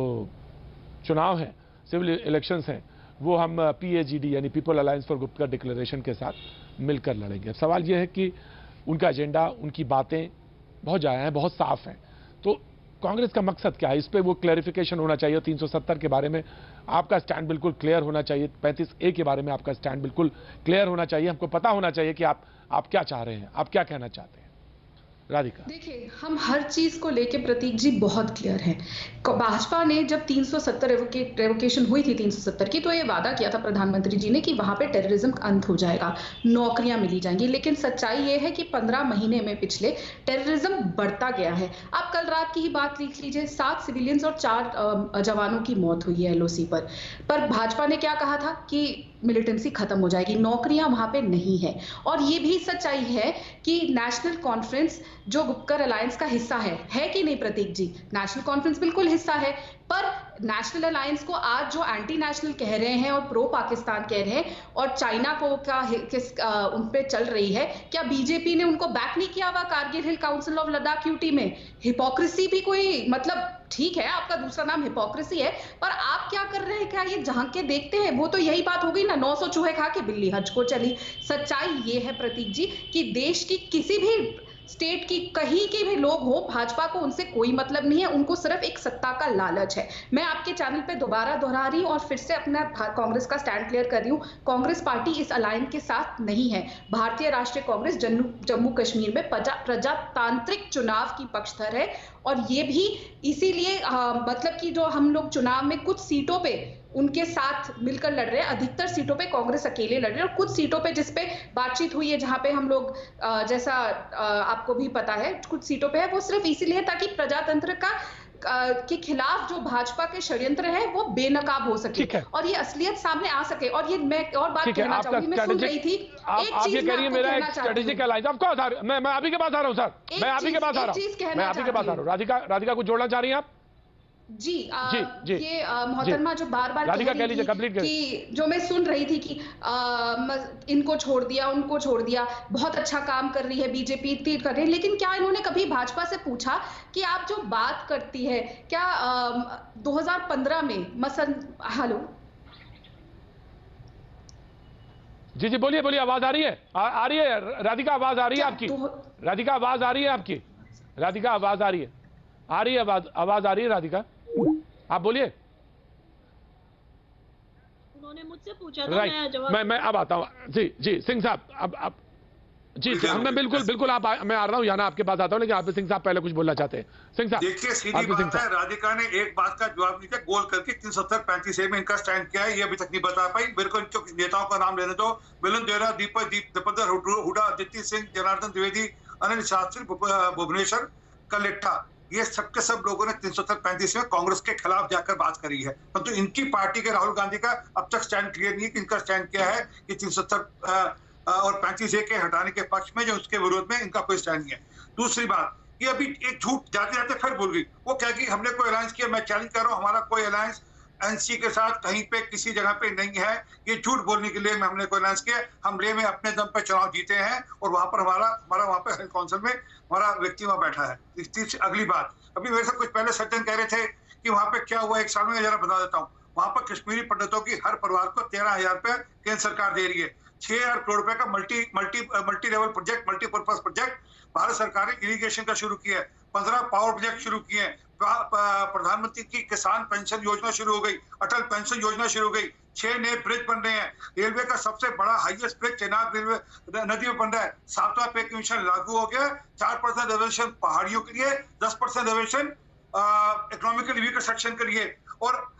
चुनाव हैं, सिविल इलेक्शंस हैं, वो हम PAGD यानी people alliance for Gupkar declaration के साथ मिलकर लड़ेंगे। सवाल ये है कि उनका एजेंडा, उनकी बातें बहुत ज़्यादा हैं, बहुत साफ हैं, तो कांग्रेस का मकसद क्या है? इस पे वो क्लैरिफिकेशन होना चाहिए। 370 के बारे में आपका स्टैंड बिल्कुल क्लियर होना चाहिए। 35A के बारे में आपका स्टैंड बिल्कुल क्लियर होना चाहिए। हमको पता होना चाहिए कि आप क्या चाह रहे हैं, आप क्या कहना चाहते हैं। राधिका, देखिए, हम हर चीज को लेके प्रतीक जी बहुत क्लियर हैं। भाजपा ने जब 370 रेवोकेशन हुई थी 370 की, तो ये वादा किया था प्रधानमंत्री जी ने कि वहां पे टेररिज्म का अंत हो जाएगा, नौकरियां मिली जाएंगी। लेकिन सच्चाई ये है कि 15 महीने में पिछले टेररिज्म बढ़ता गया है। आप कल रात की ही बात लिख लीजिए, 7 सिविलियंस और 4 जवानों की मौत हुई है LOC पर भाजपा ने क्या कहा था कि मिलिटेंसी खत्म हो जाएगी, नौकरियां वहां पे नहीं है। और ये भी सच्चाई है कि नेशनल कॉन्फ्रेंस जो गुपकर अलायंस का हिस्सा है कि नहीं प्रतीक जी? नेशनल कॉन्फ्रेंस बिल्कुल हिस्सा है, पर नेशनल अलायंस को आज जो एंटी नेशनल कह रहे हैं और प्रो पाकिस्तान कह रहे हैं और चाइना को उन पे चल रही है, क्या बीजेपी ने उनको बैक नहीं किया हुआ कारगिल हिल काउंसिल ऑफ लद्दाख यूटी में? हिपोक्रेसी भी कोई, मतलब ठीक है आपका दूसरा नाम हिपोक्रेसी है, पर आप क्या कर रहे हैं? क्या ये झांक के देखते हैं? वो तो यही बात हो गई ना, 900 चूहे खा के बिल्ली हज को चली। सच्चाई ये है प्रतीक जी कि देश की किसी भी स्टेट की कहीं के भी लोग हो, भाजपा को उनसे कोई मतलब नहीं है, उनको सिर्फ एक सत्ता का लालच है। मैं आपके चैनल पे दोबारा दोहरा रही हूं और फिर से अपना कांग्रेस का स्टैंड क्लियर कर रही हूं। कांग्रेस पार्टी इस अलायंस के साथ नहीं है। भारतीय राष्ट्रीय कांग्रेस जम्मू कश्मीर में प्रजातांत्रिक चुनाव की पक्षधर है और ये भी इसीलिए मतलब कि जो हम लोग चुनाव में कुछ सीटों पे उनके साथ मिलकर लड़ रहे हैं, अधिकतर सीटों पे कांग्रेस अकेले लड़ रहे हैं और कुछ सीटों पे जिस पे बातचीत हुई है, जहां पे हम लोग जैसा आपको भी पता है कुछ सीटों पे है, वो सिर्फ इसीलिए ताकि प्रजातंत्र के खिलाफ जो भाजपा के षड्यंत्र है वो बेनकाब हो सके और ये असलियत सामने आ सके। और ये मैं और बात कहना चाहूंगी, मैं सुन रही थी एक चीज मेरा स्ट्रेटेजिक अलायंस, ऑफ कोर्स मैं अभी के पास आ रहा हूं सर, मैं अभी के पास आ रहा हूं, मैं अभी के पास आ रहा हूं। राधिका को जोड़ना चाह रही हैं आप? जी, ये मोहतरमा जो बार बार कह रही थी कि जो मैं सुन रही थी कि इनको छोड़ दिया, उनको छोड़ दिया, बहुत अच्छा काम कर रही है बीजेपी, कर रही है, लेकिन क्या इन्होंने कभी भाजपा से पूछा कि आप जो बात करती है क्या 2015 में हेलो जी बोलिए, आवाज आ रही है? आ रही है राधिका, आवाज आ रही है आपकी? राधिका आवाज आ रही है आपकी? राधिका आवाज आ रही है? आ रही है आवाज आ रही है राधिका? आप बोलिए। उन्होंने मुझसे पूछा था, मैं अब आता हूं। जी सिंह साहब, अब जी मैं बिल्कुल मैं आ रहा हूं, यहाँ आपके पास आता हूं, लेकिन आप सिंह साहब पहले कुछ बोलना चाहते हैं। सिंह साहब देखिए, सीधी बात है, राधिका ने एक बात का जवाब नहीं दिया, गोल करके 370-35A में इनका स्टैंड क्या है ये अभी तक नहीं बता पाई। मेरे को इनके नेताओं का नाम लेने दो, मिलन देवरा, दीपक हुडा, अदिति सिंह, जनार्दन द्विवेदी, अनिल शास्त्री, भुवनेश्वर कलेट्टा, ये सबके सब लोगों ने 370-35 में कांग्रेस के खिलाफ जाकर बात करी है। परंतु इनकी पार्टी के राहुल गांधी का अब तक स्टैंड क्लियर नहीं है कि इनका स्टैंड क्या है कि 370 और 35A के हटाने के पक्ष में, जो उसके विरोध में इनका कोई स्टैंड नहीं है। दूसरी बात, ये अभी एक झूठ जाते जाते फिर बोल गई, वो क्या कि हमने कोई अलायंस किया। मैं चैलेंज कर रहा हूँ, हमारा कोई अलायंस NC के साथ कहीं पे किसी जगह पे नहीं है। ये झूठ बोलने के लिए हमने कोई अलायंस किया। हम ले में अपने दम पे चुनाव जीते हैं और वहां पर हमारा वहां पे हेल्थ काउंसिल में हमारा व्यक्ति वहां बैठा है। अगली बात, अभी मेरे से कुछ पहले सज्जन कह रहे थे कि वहां पे क्या हुआ 1 साल में, जरा बता देता हूँ। वहां पर कश्मीरी पंडितों की हर परिवार को 13,000 रुपए केंद्र सरकार दे रही है। 6,000 करोड़ रुपए का multi level project, multipurpose project Bharat सरकार ने इरिगेशन का शुरू किया है। 15 पावर प्रोजेक्ट शुरू किए हैं। प्रधानमंत्री की किसान पेंशन योजना शुरू हो गई, अटल पेंशन योजना शुरू हो गई, 6 नए ब्रिज बन रहे हैं। रेलवे का सबसे बड़ा हाईएस्ट ब्रिज चेनाब रेलवे नदी में बन रहा है। 7वां पे कमीशन लागू हो गया। 4% रिजर्वेशन पहाड़ियों के लिए, 10% रिजर्वेशन इकोनॉमिकली वीकर सेक्शन के लिए। और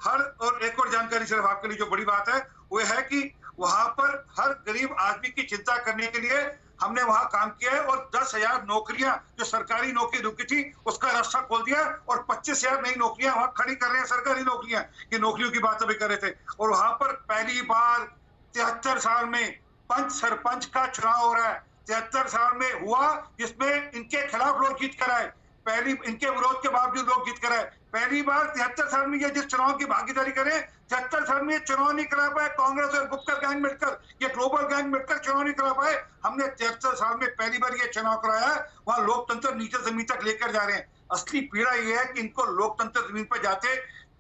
एक और जानकारी सिर्फ आपके लिए जो बड़ी बात है वो है कि वहां पर हर गरीब आदमी की चिंता करने के लिए हमने वहां काम किया है और 10,000 नौकरियां जो सरकारी नौकरी रुकी थी उसका रास्ता खोल दिया और 25,000 नई नौकरियां वहां खड़ी कर रहे हैं, सरकारी नौकरियां। ये नौकरियों की बात अभी कर रहे थे। और वहां पर पहली बार 73 साल में पंच सरपंच का चुनाव हो रहा है। 73 साल में हुआ जिसमें इनके खिलाफ लोग जीत कर आए, इनके विरोध के बावजूद लोग जीत कर आए। पहली बार 73 साल में ये जिस चुनाव की भागीदारी करें, 73 साल में ये चुनाव नहीं करा पाए कांग्रेस और गुप्कर गैंग मिलकर, ये ग्लोबल गैंग मिलकर चुनाव नहीं करा पाए। हमने 73 साल में पहली बार ये चुनाव कराया है। वहां लोकतंत्र नीचे जमीन तक लेकर जा रहे हैं। असली पीड़ा ये है कि इनको लोकतंत्र जमीन पर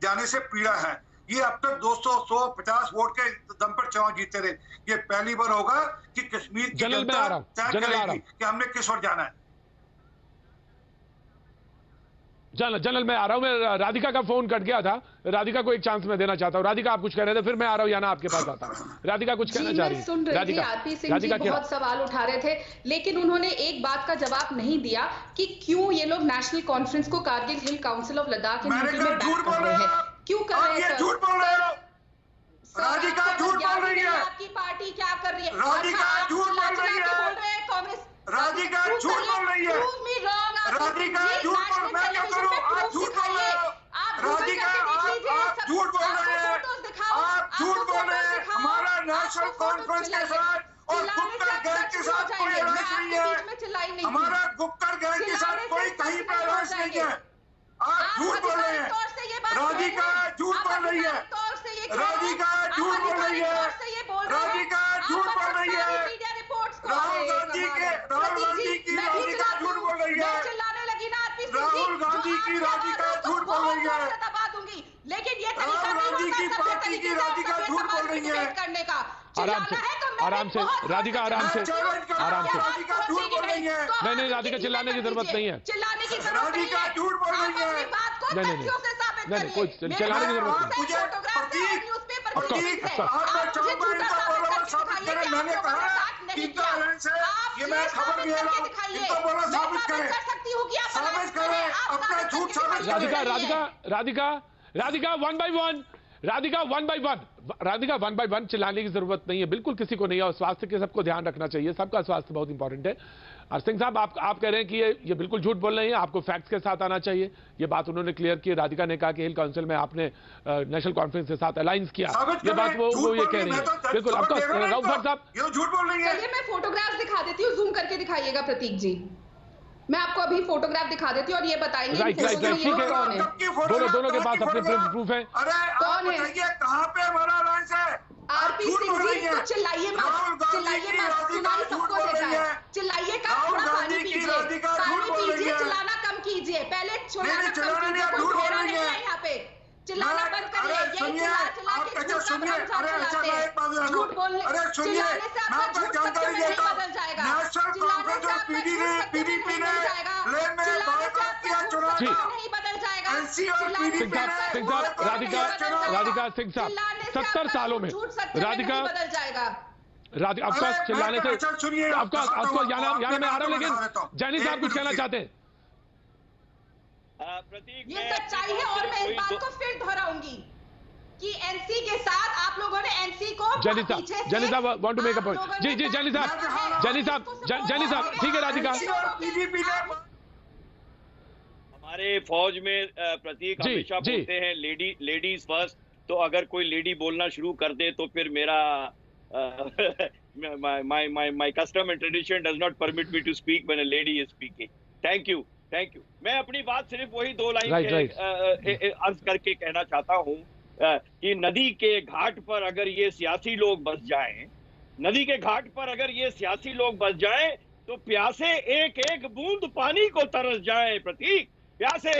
जाने से पीड़ा है। ये अब तक 200, 150 वोट के दम पर चुनाव जीतते रहे। ये पहली बार होगा कि कश्मीर की जनता तय करेगी कि हमने किस ओर जाना है। जनरल मैं आ रहा हूं। मैं राधिका का फोन कट गया था, राधिका को एक चांस मैं देना चाहता हूं। राधिका आप कुछ कह रहे थे, फिर मैं आ रहा हूं याना आपके पास आता हूं। राधिका कुछ कहना चाह रही है। सुन रही थी आरपी सिंह जी बहुत सवाल उठा रहे थे, लेकिन उन्होंने एक बात का जवाब नहीं दिया कि क्यों ये लोग नेशनल कॉन्फ्रेंस को कारगिल हिल काउंसिल ऑफ लद्दाख में बैक कर रहे हैं, क्यों कर रहे हैं? झूठ बोल रहे हो राधिका, झूठ बोल रही है। आपकी पार्टी क्या कर रही है? राधिका झूठ बोल रही है। कांग्रेस राधिका झूठ बोल रही है। राधिका झूठ बोल, मैं क्या करूं? आप झूठ बोल रहे हो राधिका, आप झूठ बोल रहे हैं, आप झूठ बोल रहे हैं। हमारा नेशनल कॉन्फ्रेंस के साथ और गुप्कर गैंग के साथ कोई अलायंस नहीं है। हमारा गुप्कर गैंग के साथ कोई कहीं पर अलायंस नहीं है। आप झूठ बोल रहे हैं। राधिका झूठ बोल रही है। राधिका झूठ बोल रही है। राधिका झूठ बोल रही है। राहुल गांधी की राधिका झूठ बोल रही है। राहुल गांधी की राधिका झूठ बोल रही है। लेकिन ये राहुल गांधी की पार्टी की राधिका झूठ बोल रही है। आराम से राधिका, आराम से राधिका झूठ बोल रही है। नहीं राधिका, चिल्लाने की जरूरत नहीं है। राधिका झूठ बोल रही है। नहीं कोई चिल्लाने की जरूरत नहीं। मैंने कहा ये मैं खबर भी इनको बोला साबित करें, साबित करें अपना झूठ साबित करें। Radhika one by one, Radhika one by one चिल्लाने की जरूरत नहीं है, बिल्कुल किसी को नहीं है। और स्वास्थ्य के सबको ध्यान रखना चाहिए, सबका स्वास्थ्य बहुत इंपॉर्टेंट है। और सिंह साहब आप कह रहे हैं कि ये बिल्कुल झूठ बोल रहे हैं, आपको फैक्ट्स के साथ आना चाहिए। ये बात उन्होंने क्लियर की। राधिका ने कहा कि हिल काउंसिल में आपने नेशनल कॉन्फ्रेंस के साथ अलायंस किया, ये बात वो ये कह रही है। बिल्कुल आपका राउत साहब ये झूठ बोल रही है। चलिए मैं फोटोग्राफ दिखा देती हूँ, जूम करके दिखाइएगा प्रतीक जी। मैं आपको अभी फोटोग्राफ दिखा देती हूँ और ये बताएंगे राइट ठीक है। दोनों के पास अपने प्रूफ है। कौन है? कहाँ पे हमारा अलायंस है? आरपी सिंह जी तो चिल्लाइए मत, सुनाई सबको देता है। चिल्लाइए कम, थोड़ा पानी पीजिए, चिल्लाना कम कीजिए। पहले चिल्लाना कम कीजिए, कोई घेरा नहीं है यहाँ पे। चिल्लाना बंद करिए। यही चिल्ला के झूठ बोलने, चिल्लाने से आपका झूठ सत्य में नहीं बदल जाएगा। चिल्लाने से आपका झूठ सत्य में नहीं बदल जाएगा। चिल्लाने से आपका झूठ सत्य में नहीं बदल जाएगा। राधिका सिंह साहब 70 सालों में राधिका बदल जाएगा। आपका चिल्लाने से आपको याना में आ रहा हूं, लेकिन जैनी साहब कुछ कहना चाहते हैं। ये सच्चाई है और मैं इस बात को फिर दोहराऊंगी कि एनसी के साथ आप लोगों ने एनसी को जैनी साहब want to make a point. जी जैनी साहब ठीक है। राधिका हमारे फौज में प्रतीक हमेशा बोलते हैं लेडीज फर्स्ट, तो अगर कोई लेडी बोलना शुरू कर दे तो फिर मेरा my custom and tradition does not permit me to speak when a lady is speaking. Thank you. मैं अपनी बात सिर्फ वही 2 लाइन अर्ज करके कहना चाहता हूँ कि नदी के घाट पर अगर ये सियासी लोग बस जाएं, नदी के घाट पर अगर ये सियासी लोग बस जाएं तो प्यासे एक एक बूंद पानी को तरस जाए। प्रतीक, प्यासे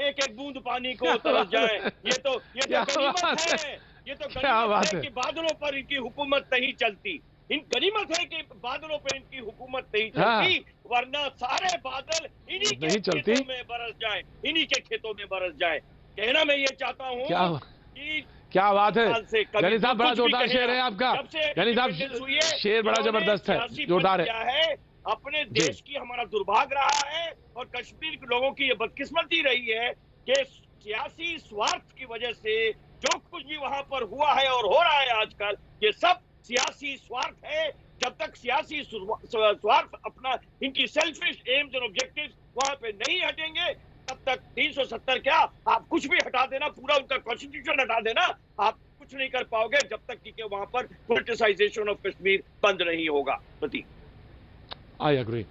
एक एक बूंद पानी को तरस जाए। ये तो गनीमत है, ये तो गनीमत है कि बादलों पर इनकी हुकूमत नहीं चलती। गनीमत है कि बादलों पर इनकी हुकूमत नहीं चलती, वरना सारे बादल इन्हीं के खेतों में बरस जाए, इन्हीं के खेतों में बरस जाए। कहना मैं ये चाहता हूँ कि क्या बात है जैनी साहब, बड़ा जोरदार शेर है आपका। जैनी साहब शेर बड़ा जबरदस्त है, जोरदार है। अपने देश की हमारा दुर्भाग्य रहा है और कश्मीर के लोगों की ये बदकिस्मती रही है कि सियासी स्वार्थ की वजह से जो कुछ भी वहां पर हुआ है और हो रहा है आजकल, ये सब सियासी स्वार्थ है। जब तक सियासी स्वार्थ अपना, इनकी सेल्फिश एम्स और ऑब्जेक्टिव्स वहां पे नहीं हटेंगे, तब तक 370 क्या, आप कुछ भी हटा देना, पूरा उनका कॉन्स्टिट्यूशन हटा देना, आप कुछ नहीं कर पाओगे जब तक कि वहां पर पॉलिटिसाइजेशन ऑफ कश्मीर बंद नहीं होगा। प्रतीक, आई एग्री।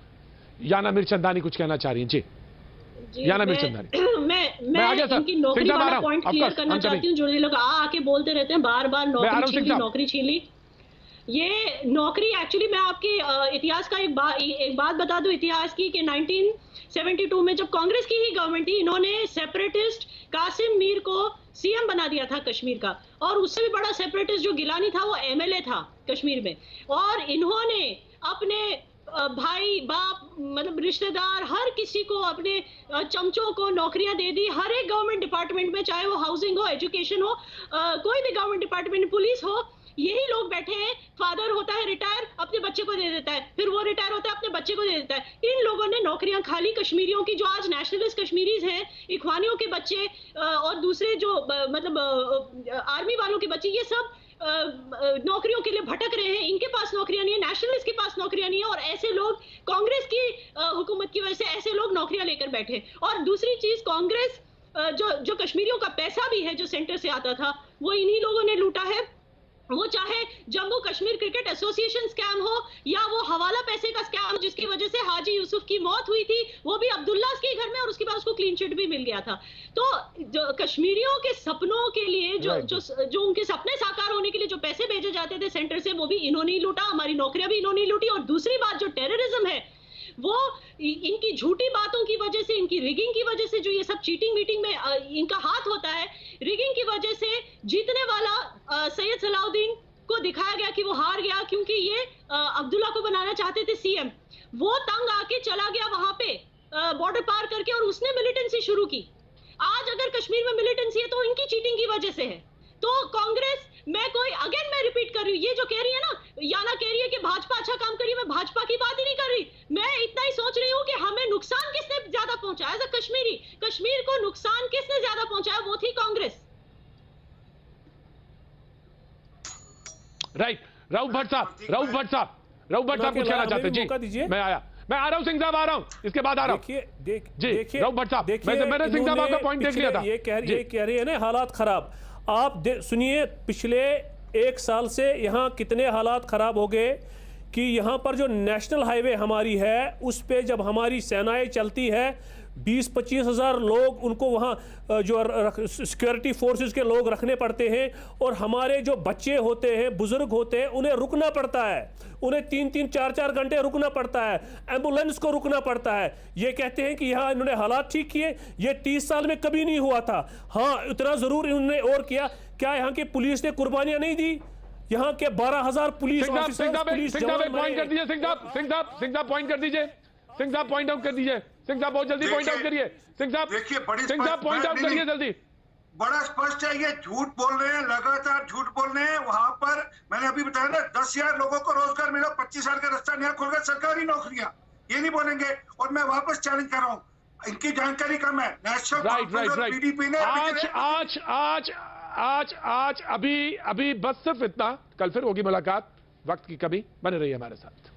याना मिर्चंदानी कुछ कहना चाह रही हैं? जी याना मिर्चंदानी। मैं आगे सर, इनकी नौकरी वाला पॉइंट क्लियर करना चाहती हूँ। जो ये लोग आके बोलते रहते हैं बार बार नौकरी छीन ली। ये नौकरी एक्चुअली, मैं आपके इतिहास का एक बात बता दूं इतिहास की, कि 1972 में जब कांग्रेस की ही गवर्नमेंट थी, इन्होंने सेपरेटिस्ट कासिम मीर को सीएम बना दिया था कश्मीर का, और उससे भी बड़ा सेपरेटिस्ट जो गिलानी था वो एमएलए था कश्मीर में, और इन्होंने अपने भाई बाप मतलब रिश्तेदार हर किसी को, अपने चमचों को नौकरियां दे दी हर एक गवर्नमेंट डिपार्टमेंट में, चाहे वो हाउसिंग हो, एजुकेशन हो, कोई भी गवर्नमेंट डिपार्टमेंट, पुलिस हो। यही लोग बैठे हैं, फादर होता है रिटायर, अपने बच्चे को दे देता है, फिर वो रिटायर होता है, अपने बच्चे को दे देता है। इन लोगों ने नौकरियां खाली कश्मीरियों की, जो आज नेशनलिस्ट कश्मीरीज हैं, इख्वानियों के बच्चे और दूसरे जो मतलब आर्मी वालों के बच्चे, ये सब नौकरियों के लिए भटक रहे हैं। इनके पास नौकरियां नहीं है, नेशनलिस्ट के पास नौकरियां नहीं है, और ऐसे लोग कांग्रेस की हुकूमत की वजह से ऐसे लोग नौकरियां लेकर बैठे। और दूसरी चीज, कांग्रेस जो कश्मीरियों का पैसा भी है जो सेंटर से आता था, वो इन्हीं लोगों ने लूटा है। वो चाहे Jammu Kashmir cricket association scam हो, या वो हवाला पैसे का स्कैम जिसकी वजह से हाजी यूसुफ की मौत हुई थी, वो भी अब्दुल्ला के घर में, और उसके बाद उसको क्लीन चिट भी मिल गया था। तो जो कश्मीरियों के सपनों के लिए जो उनके सपने साकार होने के लिए जो पैसे भेजे जाते थे सेंटर से, वो भी इन्होंने ही लूटा, हमारी नौकरियां भी इन्होंने लूटी। और दूसरी बात, जो टेररिज्म है, वो इनकी झूठी बातों की वजह से, इनकी रिगिंग की वजह से, जो ये सब चीटिंग मीटिंग में इनका हाथ होता है, रिगिंग की वजह से जीतने वाला सैयद सलाउद्दीन को दिखाया गया कि वो हार गया, क्योंकि ये अब्दुल्ला को बनाना चाहते थे सीएम। वो तंग आके चला गया वहां पे बॉर्डर पार करके, और उसने मिलिटेंसी शुरू की। आज अगर कश्मीर में मिलिटेंसी है तो इनकी चीटिंग की वजह से है। तो कांग्रेस, मैं रिपीट कर रही हूँ, ये जो कह रही है ना, याना कह रही है कि भाजपा अच्छा काम करी, मैं भाजपा की बात ही नहीं कर रही। मैं इतना ही सोच रही हूँ कि हमें नुकसान किसने ज्यादा पहुंचाया एज अ कश्मीरी, कश्मीर को नुकसान किसने ज्यादा पहुंचाया, वो थी कांग्रेस। राइट। रऊफ भट्ट साहब कुछ कहना चाहते हैं? जी मैं आ रहा हूं, सिंह साहब आ रहा हूं, इसके बाद आ रहा हूं। देखिए रऊफ भट्ट साहब, मैंने सिंह साहब आपका पॉइंट देख लिया था। ये कह रही है ना हालात खराब। आप सुनिए, पिछले 1 साल से यहाँ कितने हालात खराब हो गए कि यहाँ पर जो नेशनल हाईवे हमारी है, उस पे जब हमारी सेनाएं चलती है, 20-25 हज़ार लोग उनको वहाँ जो सिक्योरिटी फोर्सेस के लोग रखने पड़ते हैं, और हमारे जो बच्चे होते हैं, बुजुर्ग होते हैं, उन्हें रुकना पड़ता है, उन्हें 3-3, 4-4 घंटे रुकना पड़ता है, एम्बुलेंस को रुकना पड़ता है। ये कहते हैं कि यहाँ इन्होंने हालात ठीक किए, ये 30 साल में कभी नहीं हुआ था। हाँ, इतना ज़रूर इन्होंने और किया। क्या यहाँ की पुलिस ने कुर्बानियाँ नहीं दी? यहाँ के 12,000 पुलिस पॉइंट कर दीजिए। सिंह साहब पॉइंट कर दीजिए। सिंह साहब पॉइंट आउट कर दीजिए। सिंह साहब बहुत जल्दी पॉइंट आउट करिए। सिंह साहब देखिए, सिंह साहब पॉइंट आउट करिए जल्दी। बड़ा स्पष्ट है, ये झूठ बोल रहे हैं, लगातार झूठ बोल रहे हैं। वहां पर मैंने अभी बताया ना, 10,000 लोगों को रोजगार मिला, 25 साल का रास्ता नया खुल गया, सरकारी नौकरियां, ये नहीं बोलेंगे। और मैं वापस चैलेंज कर रहा हूँ, इनकी जानकारी कम है। नेशनल कॉन्फ्रेंस पीडीपी ने आज अभी बस सिर्फ इतना। कल फिर होगी मुलाकात। वक्त की कमी, बने रहिए हमारे साथ।